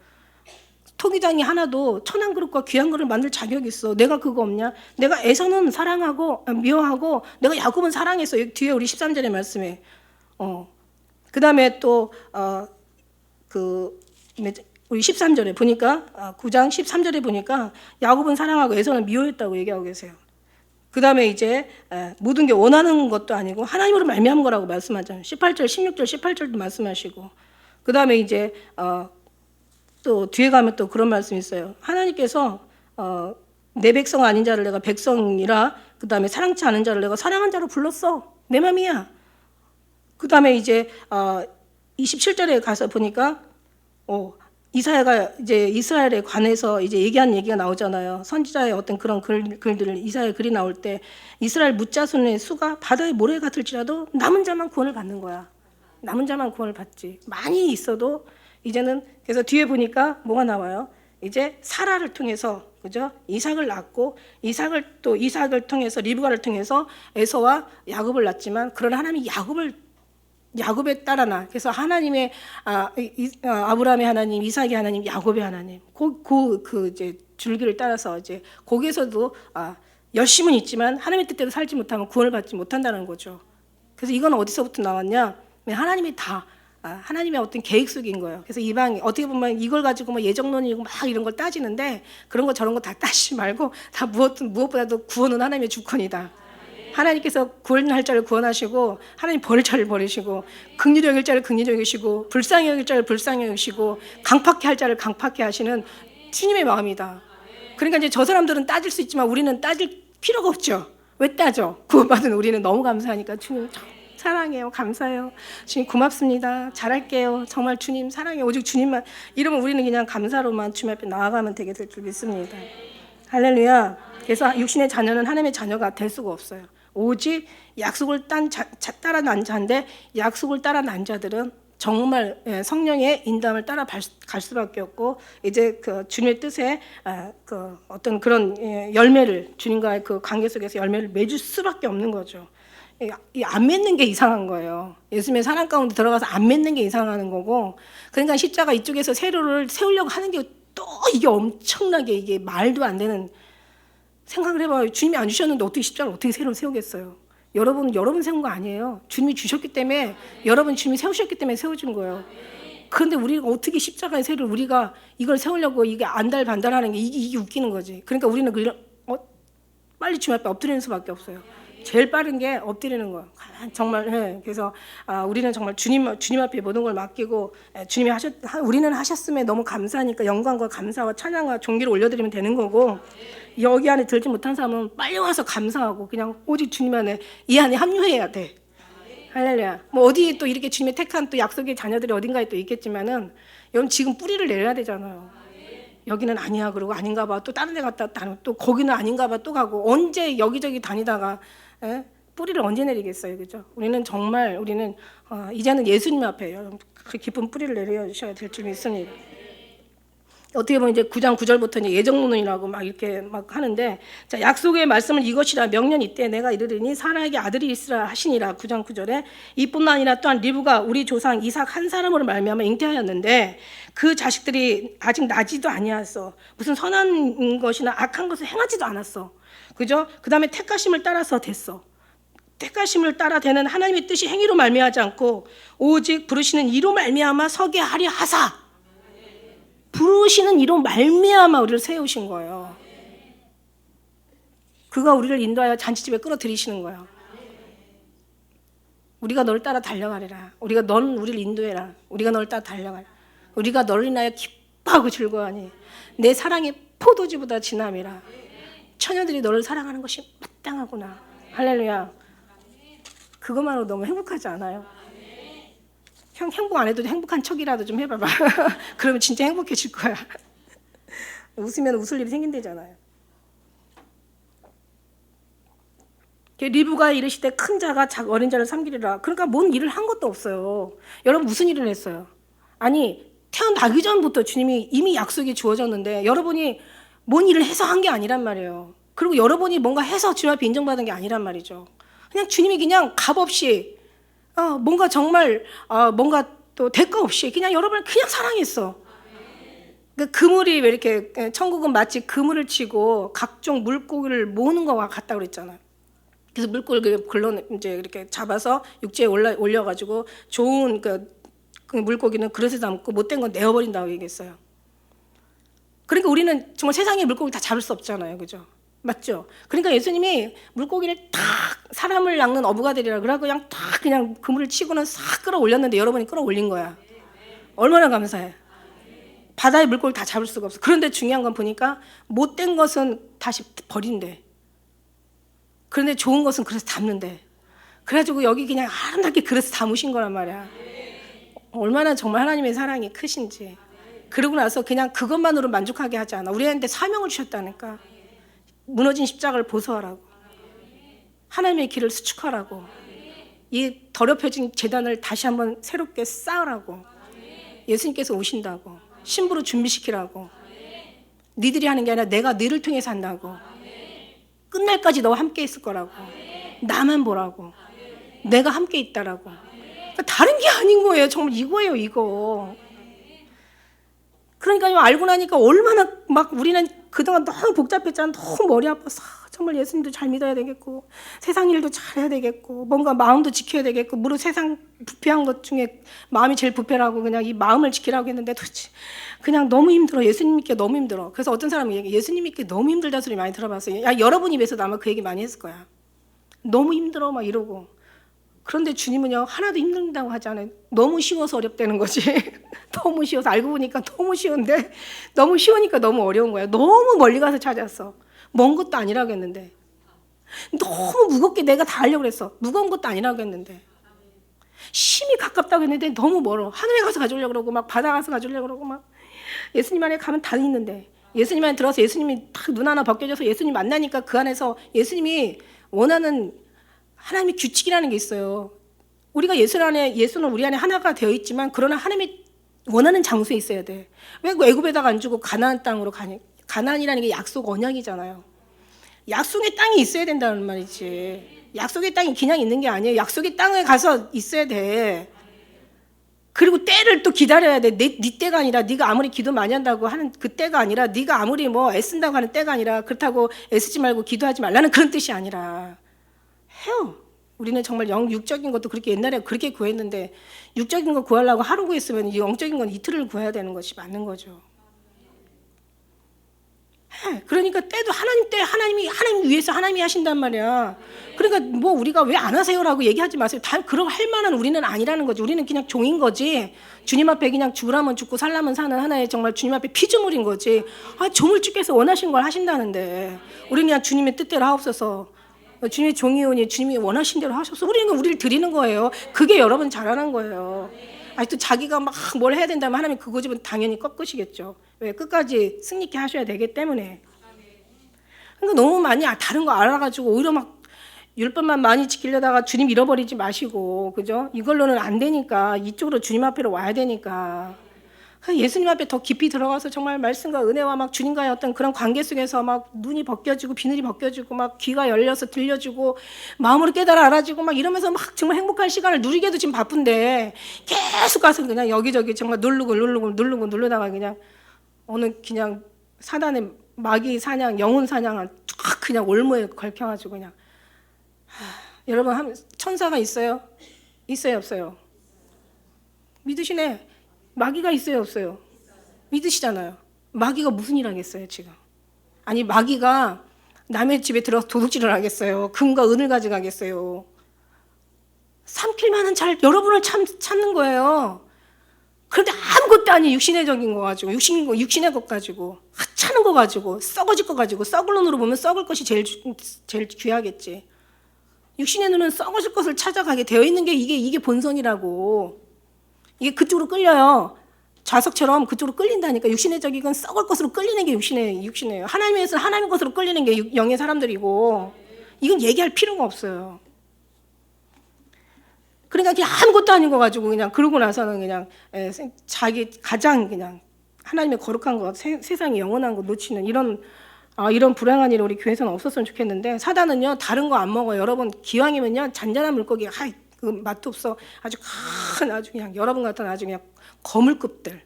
토기장이 하나도 천한 그릇과 귀한 그릇을 만들 자격이 있어. 내가 그거 없냐? 내가 에서는 사랑하고 미워하고 내가 야곱은 사랑했어. 여기 뒤에 우리 13절의 말씀에. 그 다음에 또 우리 13절에 보니까 9장 13절에 보니까 야곱은 사랑하고 에서는 미워했다고 얘기하고 계세요. 그 다음에 이제 모든 게 원하는 것도 아니고 하나님으로 말미암은 거라고 말씀하잖아요. 18절, 16절, 18절도 말씀하시고 그 다음에 이제 또 뒤에 가면 또 그런 말씀이 있어요. 하나님께서 내 백성 아닌 자를 내가 백성이라 그 다음에 사랑치 않은 자를 내가 사랑한 자로 불렀어. 내 맘이야. 그 다음에 이제 27절에 가서 보니까 이사야가 이제 이스라엘에 관해서 이제 얘기한 얘기가 나오잖아요. 선지자의 어떤 그런 글들을 이사야 글이 나올 때 이스라엘 뭇자손의 수가 바다의 모래 같을지라도 남은 자만 구원을 받는 거야. 남은 자만 구원을 받지. 많이 있어도 이제는 그래서 뒤에 보니까 뭐가 나와요? 이제 사라를 통해서 그죠? 이삭을 낳고 이삭을 통해서 리브가를 통해서 에서와 야곱을 낳지만 그러나 하나님이 야곱에 따라나 그래서 하나님의 아브라함의 하나님, 이삭의 하나님, 야곱의 하나님 그 이제 줄기를 따라서 이제 거기에서도 열심은 있지만 하나님의 뜻대로 살지 못하면 구원을 받지 못한다는 거죠. 그래서 이건 어디서부터 나왔냐? 하나님이 다 하나님의 어떤 계획 속인 거예요. 그래서 이방이 어떻게 보면 이걸 가지고 뭐 예정론이고 막 이런 걸 따지는데 그런 거 저런 거 다 따지지 말고 다 무엇보다도 구원은 하나님의 주권이다. 하나님께서 구원할 자를 구원하시고 하나님 버릴 자를 버리시고 긍휼히 여길 자를 긍휼히 여기시고 불쌍히 여길 자를 불쌍히 여기시고 강팍해 할 자를 강팍해 하시는 주님의 마음이다. 그러니까 이제 저 사람들은 따질 수 있지만 우리는 따질 필요가 없죠. 왜 따져? 구원받은 우리는 너무 감사하니까 주님 사랑해요. 감사해요. 주님 고맙습니다. 잘할게요. 정말 주님 사랑해요. 오직 주님만 이러면 우리는 그냥 감사로만 주님 앞에 나아가면 되게 될 줄 믿습니다. 할렐루야. 그래서 육신의 자녀는 하나님의 자녀가 될 수가 없어요. 오직 약속을 따라 난 자인데, 약속을 따라 난 자들은 정말 성령의 인도함을 따라 갈 수밖에 없고, 이제 그 주님의 뜻에 그 어떤 그런 열매를, 주님과의 그 관계 속에서 열매를 맺을 수밖에 없는 거죠. 안 맺는 게 이상한 거예요. 예수님의 사랑 가운데 들어가서 안 맺는 게 이상한 거고, 그러니까 십자가 이쪽에서 세로를 세우려고 하는 게 또 이게 엄청나게 이게 말도 안 되는, 생각을 해봐요. 주님이 안 주셨는데 어떻게 십자가를 어떻게 세로를 세우겠어요? 여러분 세운 거 아니에요. 주님이 주셨기 때문에, 여러분 주님이 세우셨기 때문에 세워진 거예요. 그런데 우리가 어떻게 십자가의 세로를 우리가 이걸 세우려고 이게 안달반달하는 게 이게 웃기는 거지. 그러니까 우리는 빨리 주님 앞에 엎드리는 수밖에 없어요. 제일 빠른 게 엎드리는 거예요. 정말. 그래서 우리는 정말 주님 앞에 모든 걸 맡기고, 주님이 우리는 하셨음에 너무 감사하니까 영광과 감사와 찬양과 존귀를 올려드리면 되는 거고, 여기 안에 들지 못한 사람은 빨리 와서 감사하고 그냥 오직 주님 안에, 이 안에 합류해야 돼. 할렐루야. 뭐 어디 또 이렇게 주님의 택한 또 약속의 자녀들이 어딘가에 또 있겠지만은, 여러분 지금 뿌리를 내려야 되잖아요. 여기는 아니야 그러고 아닌가 봐 또 다른 데 갔다 또 거기는 아닌가 봐 또 가고, 언제 여기저기 다니다가 뿌리를 언제 내리겠어요, 그죠? 우리는 이제는 예수님 앞에 여러분 그 깊은 뿌리를 내려주셔야 될 줄 믿습니다. 어떻게 보면 이제 9장 9절부터 이제 예정론이라고 막 이렇게 막 하는데, 자, 약속의 말씀을 이것이라 명년 이때 내가 이르리니 사라에게 아들이 있으라 하시니라. 9장 9절에 이뿐만 아니라 또한 리브가 우리 조상 이삭 한 사람으로 말미암아 잉태하였는데 그 자식들이 아직 나지도 아니하였어. 무슨 선한 것이나 악한 것을 행하지도 않았어. 그죠? 그 다음에 택하심을 따라서 됐어. 택하심을 따라 되는 하나님의 뜻이 행위로 말미암지 않고 오직 부르시는 이로 말미암아 서게 하려 하사, 부르시는 이로 말미암아 우리를 세우신 거예요. 그가 우리를 인도하여 잔치집에 끌어들이시는 거예요. 우리가 너를 따라 달려가리라. 넌 우리를 인도해라. 우리가 너를 따라 달려가라. 우리가 너를 인하여 기뻐하고 즐거워하니 내 사랑이 포도주보다 진함이라. 처녀들이 너를 사랑하는 것이 마땅하구나. 할렐루야. 그것만으로 너무 행복하지 않아요? 행복 안 해도 행복한 척이라도 좀 해봐봐. 그러면 진짜 행복해질 거야. 웃으면 웃을 일이 생긴다잖아요. 리브가 이르시되 큰 자가 어린 자를 섬기리라. 그러니까 뭔 일을 한 것도 없어요. 여러분 무슨 일을 했어요? 아니 태어나기 전부터 주님이 이미 약속이 주어졌는데 여러분이 뭔 일을 해서 한 게 아니란 말이에요. 그리고 여러분이 뭔가 해서 주님 앞에 인정받은 게 아니란 말이죠. 그냥 주님이 그냥 값없이 뭔가 정말 뭔가 또 대가 없이 그냥 여러분을 그냥 사랑했어. 그 그물이 왜 이렇게 천국은 마치 그물을 치고 각종 물고기를 모으는 거와 같다고 그랬잖아요. 그래서 물고기를 이제 이렇게 잡아서 육지에 올려가지고 좋은 그 물고기는 그릇에 담고 못된 건 내어버린다고 얘기했어요. 그러니까 우리는 정말 세상의 물고기 다 잡을 수 없잖아요, 그죠? 맞죠? 그러니까 예수님이 물고기를 탁 사람을 낚는 어부가 되리라 그러고 그냥 그물을 치고는 싹 끌어올렸는데 여러분이 끌어올린 거야. 얼마나 감사해. 바다의 물고기 다 잡을 수가 없어. 그런데 중요한 건 보니까 못된 것은 다시 버린대. 그런데 좋은 것은 그래서 담는데. 그래가지고 여기 그냥 아름답게 그래서 담으신 거란 말이야. 얼마나 정말 하나님의 사랑이 크신지. 그러고 나서 그냥 그것만으로 만족하게 하지 않아. 우리한테 사명을 주셨다니까. 무너진 십자가를 보수하라고, 하나님의 길을 수축하라고, 이 더럽혀진 제단을 다시 한번 새롭게 쌓으라고, 예수님께서 오신다고, 신부로 준비시키라고, 니들이 하는 게 아니라 내가 너를 통해서 한다고, 끝날까지 너와 함께 있을 거라고, 나만 보라고, 내가 함께 있다라고. 다른 게 아닌 거예요. 정말 이거예요, 이거. 그러니까요, 알고 나니까 얼마나 막 우리는 그동안 너무 복잡했잖아. 너무 머리 아파서 정말 예수님도 잘 믿어야 되겠고 세상 일도 잘해야 되겠고 뭔가 마음도 지켜야 되겠고 무릇 세상 부패한 것 중에 마음이 제일 부패라고 그냥 이 마음을 지키라고 했는데 도대체 그냥 너무 힘들어. 예수님 믿기 너무 힘들어. 그래서 어떤 사람이 얘기해. 예수님 믿기 너무 힘들다 소리 많이 들어봤어요. 여러분 입에서도 아마 그 얘기 많이 했을 거야. 너무 힘들어 막 이러고. 그런데 주님은요 하나도 힘들다고 하지 않아요. 너무 쉬워서 어렵다는 거지. 너무 쉬워서. 알고 보니까 너무 쉬운데 너무 쉬우니까 너무 어려운 거야. 너무 멀리 가서 찾았어. 먼 것도 아니라고 했는데 너무 무겁게 내가 다 하려고 그랬어. 무거운 것도 아니라고 했는데 심히 가깝다고 했는데 너무 멀어. 하늘에 가서 가져오려고 그러고 막 바다 가서 가져오려고 그러고 막 예수님 안에 가면 다 있는데 예수님 안에 들어서 예수님이 딱 눈 하나 벗겨져서 예수님 만나니까 그 안에서 예수님이 원하는 하나님의 규칙이라는 게 있어요. 우리가 예수는 우리 안에 하나가 되어 있지만 그러나 하나님이 원하는 장소에 있어야 돼. 왜 애굽에다가 안 주고 가나안 땅으로 가냐? 가나안이라는 게 약속 언약이잖아요. 약속의 땅이 있어야 된다는 말이지. 약속의 땅이 그냥 있는 게 아니에요. 약속의 땅에 가서 있어야 돼. 그리고 때를 또 기다려야 돼. 네 때가 아니라 네가 아무리 기도 많이 한다고 하는 그 때가 아니라 네가 아무리 뭐 애쓴다고 하는 때가 아니라 그렇다고 애쓰지 말고 기도하지 말라는 그런 뜻이 아니라 해요. 우리는 정말 육적인 것도 그렇게 옛날에 그렇게 구했는데 육적인 거 구하려고 하루 구했으면 영적인 건 이틀을 구해야 되는 것이 맞는 거죠. 그러니까 때도 하나님이 위해서 하나님이 하신단 말이야. 그러니까 뭐 우리가 왜 안 하세요라고 얘기하지 마세요. 다 그런 할 만한 우리는 아니라는 거지. 우리는 그냥 종인 거지. 주님 앞에 그냥 죽으라면 죽고 살라면 사는 하나의 정말 주님 앞에 피조물인 거지. 조물주께서 원하신 걸 하신다는데 우리는 그냥 주님의 뜻대로 하옵소서. 주님의 종이오니 주님이 원하신 대로 하셔서 우리를 드리는 거예요. 그게 여러분 잘하는 거예요. 또 자기가 막 뭘 해야 된다면 하나님 그 고집은 당연히 꺾으시겠죠. 왜? 끝까지 승리케 하셔야 되기 때문에. 그러니까 너무 많이 다른 거 알아가지고 오히려 막 율법만 많이 지키려다가 주님 잃어버리지 마시고, 그죠? 이걸로는 안 되니까 이쪽으로 주님 앞으로 와야 되니까. 예수님 앞에 더 깊이 들어가서 정말 말씀과 은혜와 막 주님과의 어떤 그런 관계 속에서 막 눈이 벗겨지고 비늘이 벗겨지고 막 귀가 열려서 들려지고 마음으로 깨달아 알아지고 막 이러면서 막 정말 행복한 시간을 누리게도 지금 바쁜데 계속 가서 그냥 여기저기 정말 누르다가 그냥 어느 그냥 사단의 마귀 사냥, 영혼 사냥을 쫙 그냥 올무에 걸켜가지고 그냥 여러분 천사가 있어요? 있어요, 없어요? 믿으시네. 마귀가 있어요, 없어요? 믿으시잖아요. 마귀가 무슨 일 하겠어요, 지금? 아니, 마귀가 남의 집에 들어서 도둑질을 하겠어요? 금과 은을 가져가겠어요? 삼킬 만한 여러분을 찾는 거예요. 그런데 아무것도 아닌 육신의적인 거 가지고, 육신의 것 가지고, 하찮은 거 가지고, 썩어질 거 가지고, 썩을 눈으로 보면 썩을 것이 제일 귀하겠지. 육신의 눈은 썩어질 것을 찾아가게 되어 있는 게 이게 본성이라고. 이게 그쪽으로 끌려요. 자석처럼 그쪽으로 끌린다니까. 육신의 적인 건 썩을 것으로 끌리는 게 육신이에요. 하나님에서 하나님의 것으로 끌리는 게 영의 사람들이고, 이건 얘기할 필요가 없어요. 그러니까 그냥 아무것도 아닌 거 가지고 그냥 그러고 나서는 그냥 자기 가장 그냥 하나님의 거룩한 것, 세상의 영원한 거 놓치는 이런 불행한 일이 우리 교회에서는 없었으면 좋겠는데, 사단은요 다른 거 안 먹어요. 여러분 기왕이면요 잔잔한 물고기 그 맛도 없어. 아주 그냥 여러분 같은 아주 그냥 거물급들.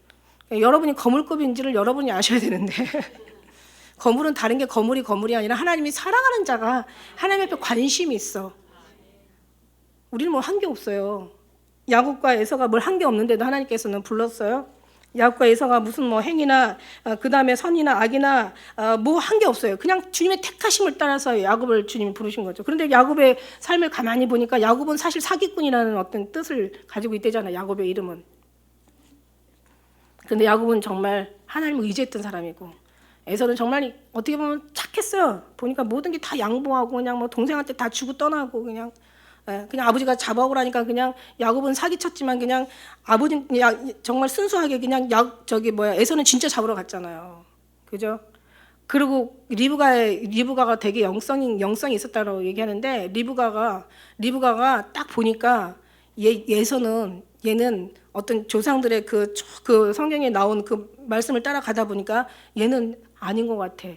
여러분이 거물급인지를 여러분이 아셔야 되는데 거물은 다른 게 거물이 아니라 하나님이 사랑하는 자가 하나님 앞에 관심이 있어. 우리는 뭐 한 게 없어요. 야곱과 에서가 뭘 한 게 없는데도 하나님께서는 불렀어요. 야곱과 에서가 무슨 뭐 행위나 그 다음에 선이나 악이나 뭐 한 게 없어요. 그냥 주님의 택하심을 따라서 야곱을 주님이 부르신 거죠. 그런데 야곱의 삶을 가만히 보니까 야곱은 사실 사기꾼이라는 어떤 뜻을 가지고 있대잖아요. 야곱의 이름은. 그런데 야곱은 정말 하나님을 의지했던 사람이고, 에서는 정말 어떻게 보면 착했어요. 보니까 모든 게 다 양보하고 그냥 뭐 동생한테 다 주고 떠나고 그냥 아버지가 잡아오라니까 그냥 야곱은 사기쳤지만 그냥 아버지 정말 순수하게 그냥 에서는 진짜 잡으러 갔잖아요. 그죠? 그리고 리브가가 되게 영성이 있었다고 얘기하는데, 리브가가 딱 보니까 얘는 어떤 조상들의 그 성경에 나온 그 말씀을 따라가다 보니까 얘는 아닌 것 같아.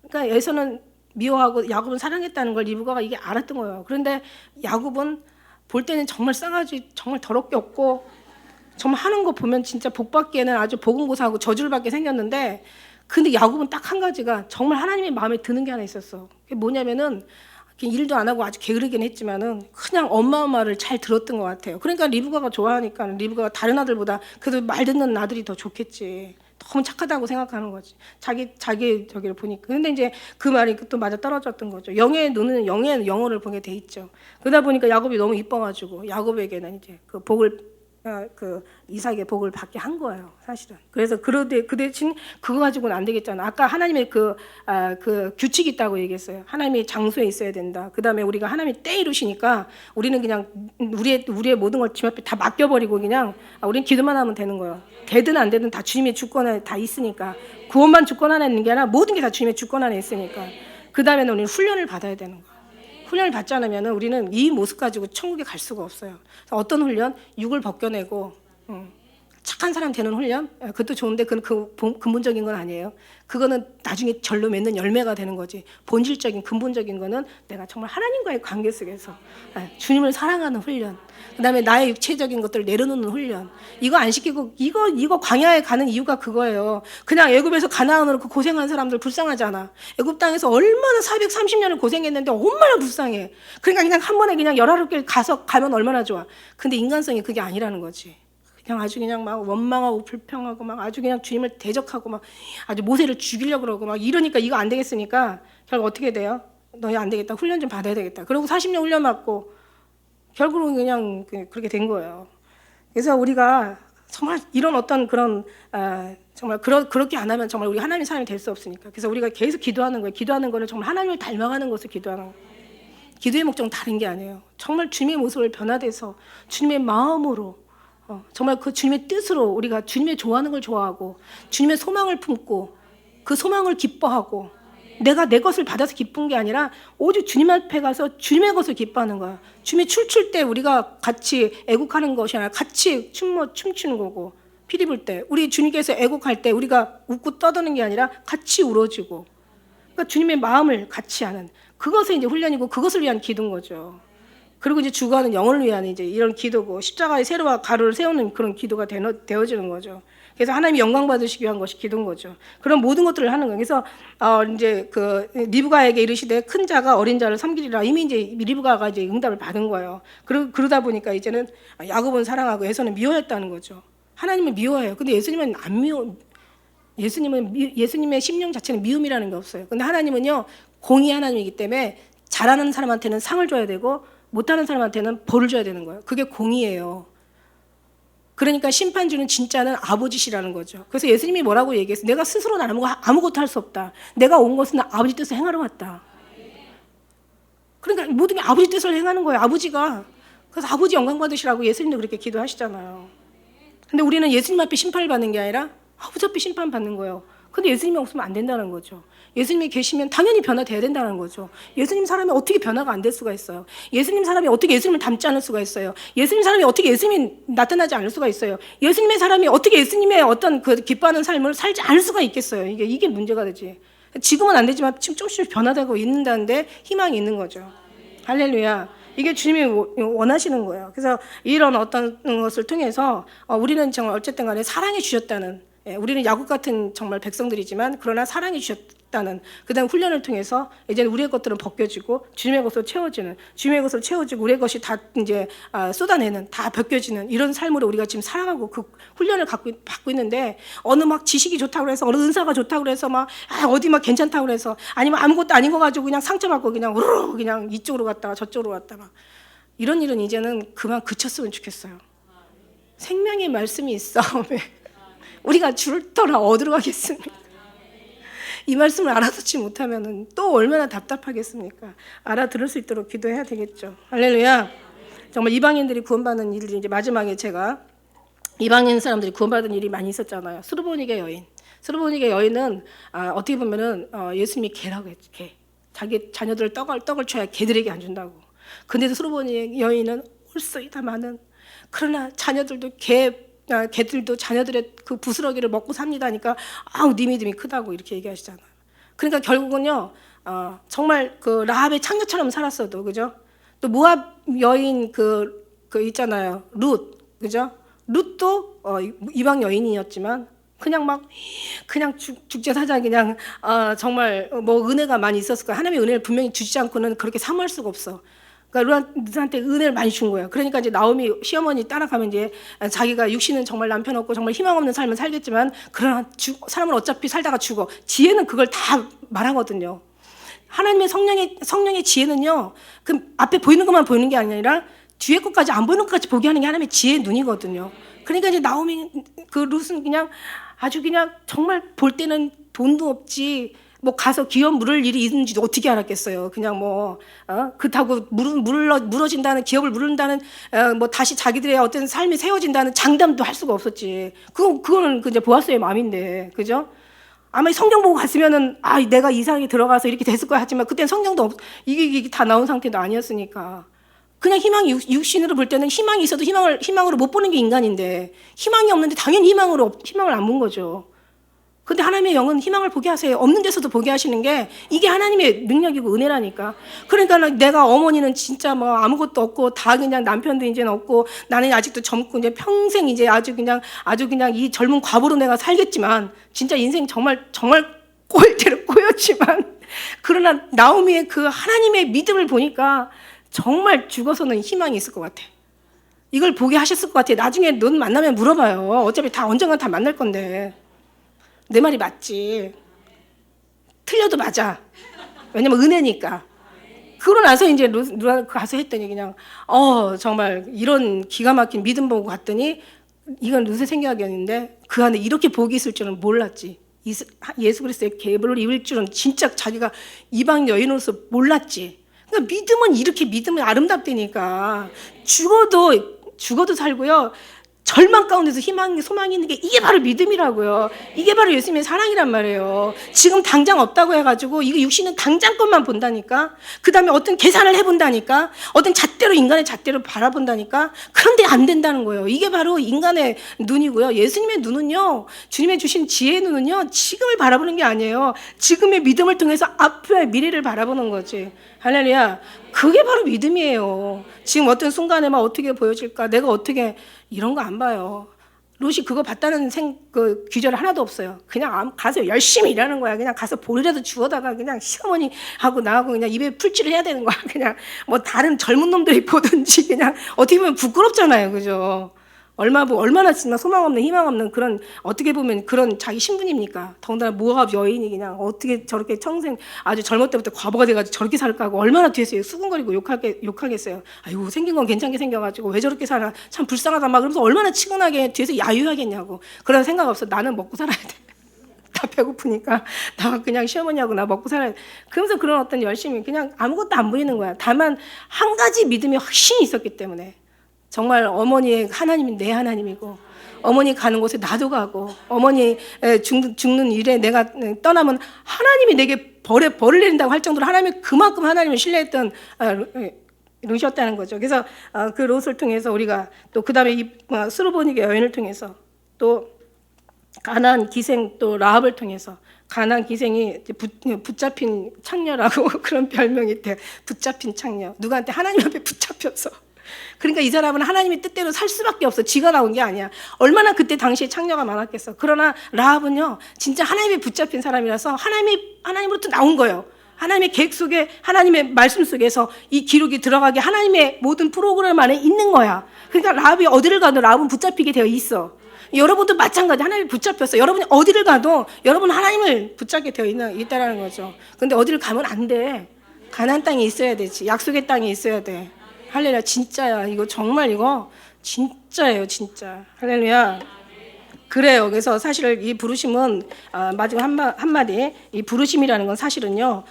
그러니까 에서는 미워하고 야곱은 사랑했다는 걸 리브가가 이게 알았던 거예요. 그런데 야곱은 볼 때는 정말 싸가지 정말 더럽게 없고 정말 하는 거 보면 진짜 복받기에는 아주 보금고사하고 저주를 받게 생겼는데, 근데 야곱은 딱 한 가지가 정말 하나님의 마음에 드는 게 하나 있었어. 그게 뭐냐면은 일도 안 하고 아주 게으르긴 했지만은 그냥 엄마 말을 잘 들었던 것 같아요. 그러니까 리브가가 좋아하니까 리브가가 다른 아들보다 그래도 말 듣는 아들이 더 좋겠지. 너무 착하다고 생각하는 거지. 자기 저기를 보니까. 근데 이제 그 말이 또 맞아 떨어졌던 거죠. 영의 눈은 영의 영혼을 보게 돼 있죠. 그러다 보니까 야곱이 너무 이뻐가지고 야곱에게는 이제 그 복을 그 이삭의 복을 받게 한 거예요, 사실은. 그래서 그 대신 그거 가지고는 안 되겠잖아. 아까 하나님의 그 규칙이 있다고 얘기했어요. 하나님이 장소에 있어야 된다. 그 다음에 우리가 하나님이 때 이루시니까 우리는 그냥 우리의 모든 걸 주님 앞에 다 맡겨버리고 그냥 우리는 기도만 하면 되는 거예요. 되든 안 되든 다 주님의 주권 안에 다 있으니까. 구원만 주권 안에 있는 게 아니라 모든 게 다 주님의 주권 안에 있으니까. 그 다음에는 우리는 훈련을 받아야 되는 거예요. 훈련을 받지 않으면 우리는 이 모습 가지고 천국에 갈 수가 없어요. 어떤 훈련? 육을 벗겨내고 착한 사람 되는 훈련? 그것도 좋은데 그건 근본적인 건 아니에요. 그거는 나중에 절로 맺는 열매가 되는 거지. 본질적인 근본적인 거는 내가 정말 하나님과의 관계 속에서 주님을 사랑하는 훈련, 그다음에 나의 육체적인 것들을 내려놓는 훈련. 이거 안 시키고 이거 광야에 가는 이유가 그거예요. 그냥 애굽에서 가나안으로 그 고생한 사람들 불쌍하잖아. 애굽 땅에서 얼마나 430년을 고생했는데 얼마나 불쌍해. 그러니까 그냥 한 번에 그냥 열하롭게 가면 얼마나 좋아. 근데 인간성이 그게 아니라는 거지. 그냥 아주 그냥 막 원망하고 불평하고 막 아주 그냥 주님을 대적하고 막 아주 모세를 죽이려고 그러고 막 이러니까 이거 안 되겠으니까 결국 어떻게 돼요? 너희 안 되겠다. 훈련 좀 받아야 되겠다. 그리고 40년 훈련 받고 결국은 그냥 그렇게 된 거예요. 그래서 우리가 정말 이런 어떤 그런 정말 그렇게 안 하면 정말 우리 하나님의 사람이 될 수 없으니까. 그래서 우리가 계속 기도하는 거예요. 기도하는 거는 정말 하나님을 닮아가는 것을 기도하는 거예요. 기도의 목적은 다른 게 아니에요. 정말 주님의 모습을 변화돼서 주님의 마음으로 정말 그 주님의 뜻으로 우리가 주님의 좋아하는 걸 좋아하고 주님의 소망을 품고 그 소망을 기뻐하고 내가 내 것을 받아서 기쁜 게 아니라 오직 주님 앞에 가서 주님의 것을 기뻐하는 거야. 주님이 춤출 때 우리가 같이 애국하는 것이 아니라 같이 춤추는 거고, 피리 불 때 우리 주님께서 애국할 때 우리가 웃고 떠드는 게 아니라 같이 울어주고, 그러니까 주님의 마음을 같이 하는 그것이 이제 훈련이고 그것을 위한 기도인 거죠. 그리고 이제 주거하는 영혼을 위한 이제 이런 기도고, 십자가의 세로와 가로를 세우는 그런 기도가 되어지는 거죠. 그래서 하나님이 영광 받으시기 위한 것이 기도인 거죠. 그런 모든 것들을 하는 거예요. 그래서 이제 그 리브가에게 이르시되 큰 자가 어린 자를 섬기리라. 이미 이제 리브가가 이제 응답을 받은 거예요. 그러다 보니까 이제는 야곱은 사랑하고 에서는 미워했다는 거죠. 하나님은 미워해요. 근데 예수님은 안 미워. 예수님의 심령 자체는 미움이라는 게 없어요. 근데 하나님은요, 공의 하나님이기 때문에 잘하는 사람한테는 상을 줘야 되고 못하는 사람한테는 벌을 줘야 되는 거예요. 그게 공의예요. 그러니까 심판주는 진짜는 아버지시라는 거죠. 그래서 예수님이 뭐라고 얘기했어요? 내가 스스로는 아무것도 할 수 없다. 내가 온 것은 아버지 뜻을 행하러 왔다. 그러니까 모든 게 아버지 뜻을 행하는 거예요. 아버지가. 그래서 아버지 영광 받으시라고 예수님도 그렇게 기도하시잖아요. 근데 우리는 예수님 앞에 심판을 받는 게 아니라 아버지 앞에 심판 받는 거예요. 근데 예수님이 없으면 안 된다는 거죠. 예수님이 계시면 당연히 변화돼야 된다는 거죠. 예수님 사람이 어떻게 변화가 안 될 수가 있어요? 예수님 사람이 어떻게 예수님을 닮지 않을 수가 있어요? 예수님 사람이 어떻게 예수님이 나타나지 않을 수가 있어요? 예수님의 사람이 어떻게 예수님의 어떤 그 기뻐하는 삶을 살지 않을 수가 있겠어요? 이게 문제가 되지. 지금은 안 되지만 지금 조금씩 변화되고 있는다는데 희망이 있는 거죠. 할렐루야. 이게 주님이 원하시는 거예요. 그래서 이런 어떤 것을 통해서 우리는 정말 어쨌든 간에 사랑해 주셨다는, 우리는 야곱 같은 정말 백성들이지만 그러나 사랑해 주셨다는 그다음 훈련을 통해서 이제 우리의 것들은 벗겨지고 주님의 것으로 채워지는, 주님의 것으로 채워지고 우리의 것이 다 이제 쏟아내는, 다 벗겨지는 이런 삶으로 우리가 지금 살아가고 그 훈련을 받고 있는데, 어느 막 지식이 좋다고 해서, 어느 은사가 좋다고 해서 막 어디 막 괜찮다고 해서, 아니면 아무것도 아닌 거 가지고 그냥 상처받고 그냥 우르르 그냥 이쪽으로 갔다가 저쪽으로 갔다가 이런 일은 이제는 그만 그쳤으면 좋겠어요. 생명의 말씀이 있어. 우리가 줄터라 어디로 가겠습니까? 이 말씀을 알아듣지 못하면 또 얼마나 답답하겠습니까? 알아들을 수 있도록 기도해야 되겠죠. 할렐루야. 정말 이방인들이 구원받는 일이 이제 마지막에 제가 이방인 사람들이 구원받은 일이 많이 있었잖아요. 스르보니게 여인. 스르보니게 여인은 어떻게 보면은 예수님이 개라고 했죠. 개. 자기 자녀들 떡을 줘야 개들에게 안 준다고. 근데도 스르보니게 여인은 올소이다 많은, 그러나 자녀들도 개들도 자녀들의 그 부스러기를 먹고 삽니다니까 네 믿음이 크다고 이렇게 얘기하시잖아요. 그러니까 결국은요, 정말 그 라합의 창녀처럼 살았어도, 그죠? 또 모압 여인 그 있잖아요, 룻, 그죠? 룻도 이방 여인이었지만 그냥 죽자사자 그냥 정말 뭐 은혜가 많이 있었을 거야. 하나님의 은혜를 분명히 주지 않고는 그렇게 사모할 수가 없어. 그러니까 룻한테 은혜를 많이 준 거예요. 그러니까 이제 나오미 시어머니 따라가면 이제 자기가 육신은 정말 남편 없고 정말 희망 없는 삶을 살겠지만 그러나 사람은 어차피 살다가 죽어. 지혜는 그걸 다 말하거든요. 하나님의 성령의 지혜는요, 그 앞에 보이는 것만 보이는 게 아니라 뒤에 것까지 안 보이는 것까지 보게 하는 게 하나님의 지혜의 눈이거든요. 그러니까 이제 나오미 그 룻은 그냥 아주 그냥 정말 볼 때는 돈도 없지 뭐 가서 기업 물을 일이 있는지 어떻게 알았겠어요. 그냥 뭐 그렇다고 무너진다는 기업을 물른다는 뭐 다시 자기들의 어떤 삶이 세워진다는 장담도 할 수가 없었지. 그거는 이제 보아스의 마음인데, 그죠? 아마 성경 보고 갔으면은 내가 이상하게 들어가서 이렇게 됐을 거야 하지만 그때는 성경도 이게 다 나온 상태도 아니었으니까. 그냥 희망이 육신으로 볼 때는 희망이 있어도 희망으로 못 보는 게 인간인데 희망이 없는데 당연히 희망을 안 본 거죠. 근데 하나님의 영은 희망을 보게 하세요. 없는 데서도 보게 하시는 게 이게 하나님의 능력이고 은혜라니까. 그러니까 내가 어머니는 진짜 뭐 아무것도 없고 다 그냥 남편도 이제는 없고 나는 아직도 젊고 이제 평생 이제 아주 그냥 이 젊은 과부로 내가 살겠지만 진짜 인생 정말 꼬일 대로 꼬였지만 그러나 나오미의 그 하나님의 믿음을 보니까 정말 죽어서는 희망이 있을 것 같아. 이걸 보게 하셨을 것 같아. 나중에 넌 만나면 물어봐요. 어차피 다 언젠간 다 만날 건데. 내 말이 맞지. 틀려도 맞아. 왜냐면 은혜니까. 그러고 나서 이제 누가 가서 했더니 그냥 정말 이런 기가 막힌 믿음 보고 갔더니 이건 룻의 생각이었는데 그 안에 이렇게 복이 있을 줄은 몰랐지. 예수 그리스도의 계보를 입을 줄은 진짜 자기가 이방 여인으로서 몰랐지. 그러니까 믿음은 이렇게 믿음이 아름답다니까. 죽어도 살고요. 절망 가운데서 소망이 있는 게 이게 바로 믿음이라고요. 이게 바로 예수님의 사랑이란 말이에요. 지금 당장 없다고 해가지고 이거 육신은 당장 것만 본다니까. 그 다음에 어떤 계산을 해본다니까. 어떤 인간의 잣대로 바라본다니까. 그런데 안 된다는 거예요. 이게 바로 인간의 눈이고요. 예수님의 눈은요, 주님의 주신 지혜의 눈은요, 지금을 바라보는 게 아니에요. 지금의 믿음을 통해서 앞의 미래를 바라보는 거지. 할렐루야. 그게 바로 믿음이에요. 지금 어떤 순간에 막 어떻게 보여질까? 내가 어떻게 이런 거 안 봐요. 롯이 그거 봤다는 그 귀절 하나도 없어요. 그냥 가서 열심히 일하는 거야. 그냥 가서 볼이라도 주워다가 그냥 시어머니하고 나하고 그냥 입에 풀칠을 해야 되는 거야. 그냥 뭐 다른 젊은 놈들이 보든지 그냥 어떻게 보면 부끄럽잖아요. 그죠? 얼마나 진짜 소망 없는 희망 없는 그런 어떻게 보면 그런 자기 신분입니까? 더군다나 모압 여인이 그냥 어떻게 저렇게 평생 아주 젊을 때부터 과부가 돼가지고 저렇게 살까 하고 얼마나 뒤에서 수근거리고 욕하겠어요. 아이고 생긴 건 괜찮게 생겨가지고 왜 저렇게 살아 참 불쌍하다 막 그러면서 얼마나 치근하게 뒤에서 야유하겠냐고. 그런 생각 없어. 나는 먹고 살아야 돼. 다 배고프니까 나 그냥 시어머니하고 나 먹고 살아야 돼. 그러면서 그런 어떤 열심히 그냥 아무것도 안 보이는 거야. 다만 한 가지 믿음이 확신이 있었기 때문에 정말 어머니의 하나님이 내 하나님이고 어머니 가는 곳에 나도 가고 어머니 죽는 일에 내가 떠나면 하나님이 내게 벌을 내린다고 할 정도로 그만큼 하나님을 신뢰했던 롯이었다는 거죠. 그래서 그 롯을 통해서 우리가 또 그 다음에 이 스루보닉의 여인을 통해서 또 가나안 기생 또 라합을 통해서 가나안 기생이 붙잡힌 창녀라고 그런 별명이 있대요. 붙잡힌 창녀. 누구한테 하나님 앞에 붙잡혀서. 그러니까 이 사람은 하나님의 뜻대로 살 수밖에 없어. 지가 나온 게 아니야. 얼마나 그때 당시에 창녀가 많았겠어. 그러나 라합은요, 진짜 하나님의 붙잡힌 사람이라서 하나님으로부터 나온 거예요. 하나님의 계획 속에, 하나님의 말씀 속에서 이 기록이 들어가게 하나님의 모든 프로그램 안에 있는 거야. 그러니까 라합이 어디를 가도 라합은 붙잡히게 되어 있어. 여러분도 마찬가지. 하나님이 붙잡혔어. 여러분이 어디를 가도 여러분 하나님을 붙잡게 되어 있다라는 거죠. 근데 어디를 가면 안 돼. 가나안 땅에 있어야 되지. 약속의 땅에 있어야 돼. 할렐루야. 진짜야. 이거 정말 이거 진짜예요. 진짜. 할렐루야. 그래요. 그래서 사실 이 부르심은 마지막 한마디 이 부르심이라는 건 사실은요.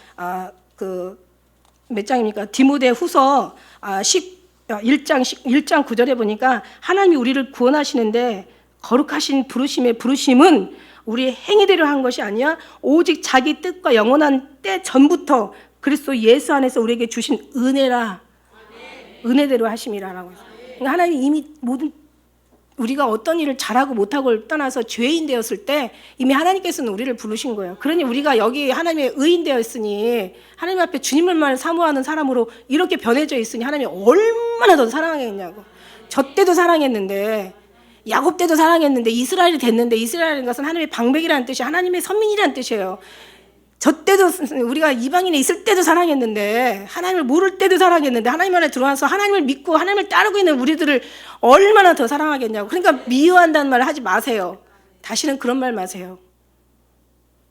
몇 장입니까? 디모데 후서 1장 9절에 보니까 하나님이 우리를 구원하시는데 거룩하신 부르심은 우리의 행위대로 한 것이 아니야 오직 자기 뜻과 영원한 때 전부터 그리스도 예수 안에서 우리에게 주신 은혜대로 하심이라라고. 그러니까 하나님이 이미 모든 우리가 어떤 일을 잘하고 못하고를 떠나서 죄인 되었을 때 이미 하나님께서는 우리를 부르신 거예요. 그러니 우리가 여기 하나님의 의인 되었으니 하나님 앞에 주님을만 사모하는 사람으로 이렇게 변해져 있으니 하나님이 얼마나 더 사랑하겠냐고. 저 때도 사랑했는데 야곱 때도 사랑했는데 이스라엘이 됐는데 이스라엘인 것은 하나님의 방백이라는 뜻이 하나님의 선민이라는 뜻이에요. 저 때도 우리가 이방인에 있을 때도 사랑했는데 하나님을 모를 때도 사랑했는데 하나님 안에 들어와서 하나님을 믿고 하나님을 따르고 있는 우리들을 얼마나 더 사랑하겠냐고. 그러니까 미워한다는 말을 하지 마세요. 다시는 그런 말 마세요.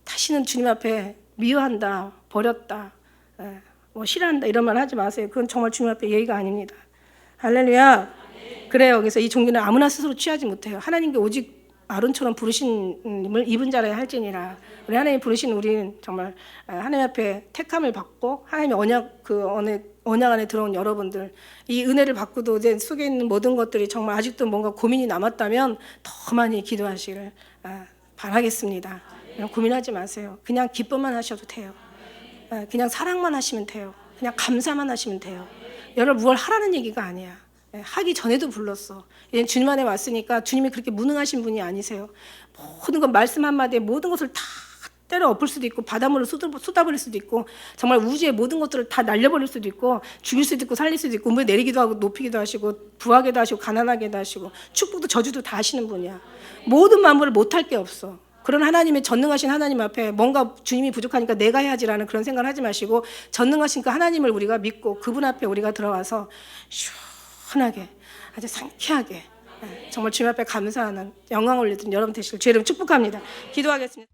다시는 주님 앞에 미워한다, 버렸다, 뭐 싫어한다 이런 말 하지 마세요. 그건 정말 주님 앞에 예의가 아닙니다. 할렐루야. 그래요. 그래서 이 종기는 아무나 스스로 취하지 못해요. 하나님께 오직 아론처럼 부르심을 입은 자라야 할지니라. 우리 하나님 부르신 우리는 정말 하나님 앞에 택함을 받고 하나님의 언약 안에 들어온 여러분들, 이 은혜를 받고도 이제 속에 있는 모든 것들이 정말 아직도 뭔가 고민이 남았다면 더 많이 기도하시길 바라겠습니다. 고민하지 마세요. 그냥 기쁨만 하셔도 돼요. 그냥 사랑만 하시면 돼요. 그냥 감사만 하시면 돼요. 여러분 뭘 하라는 얘기가 아니야. 하기 전에도 불렀어. 이제 주님 안에 왔으니까 주님이 그렇게 무능하신 분이 아니세요. 모든 것 말씀 한마디에 모든 것을 다 때려 엎을 수도 있고 바닷물을 쏟아버릴 수도 있고 정말 우주의 모든 것들을 다 날려버릴 수도 있고 죽일 수도 있고 살릴 수도 있고 물에 내리기도 하고 높이기도 하시고 부하게도 하시고 가난하게도 하시고 축복도 저주도 다 하시는 분이야. 모든 만물을 못할 게 없어. 그런 하나님의 전능하신 하나님 앞에 뭔가 주님이 부족하니까 내가 해야지라는 그런 생각을 하지 마시고 전능하신 그 하나님을 우리가 믿고 그분 앞에 우리가 들어와서 시원하게 아주 상쾌하게 정말 주님 앞에 감사하는 영광 올리던 여러분 되시길 주의 이름 축복합니다. 기도하겠습니다.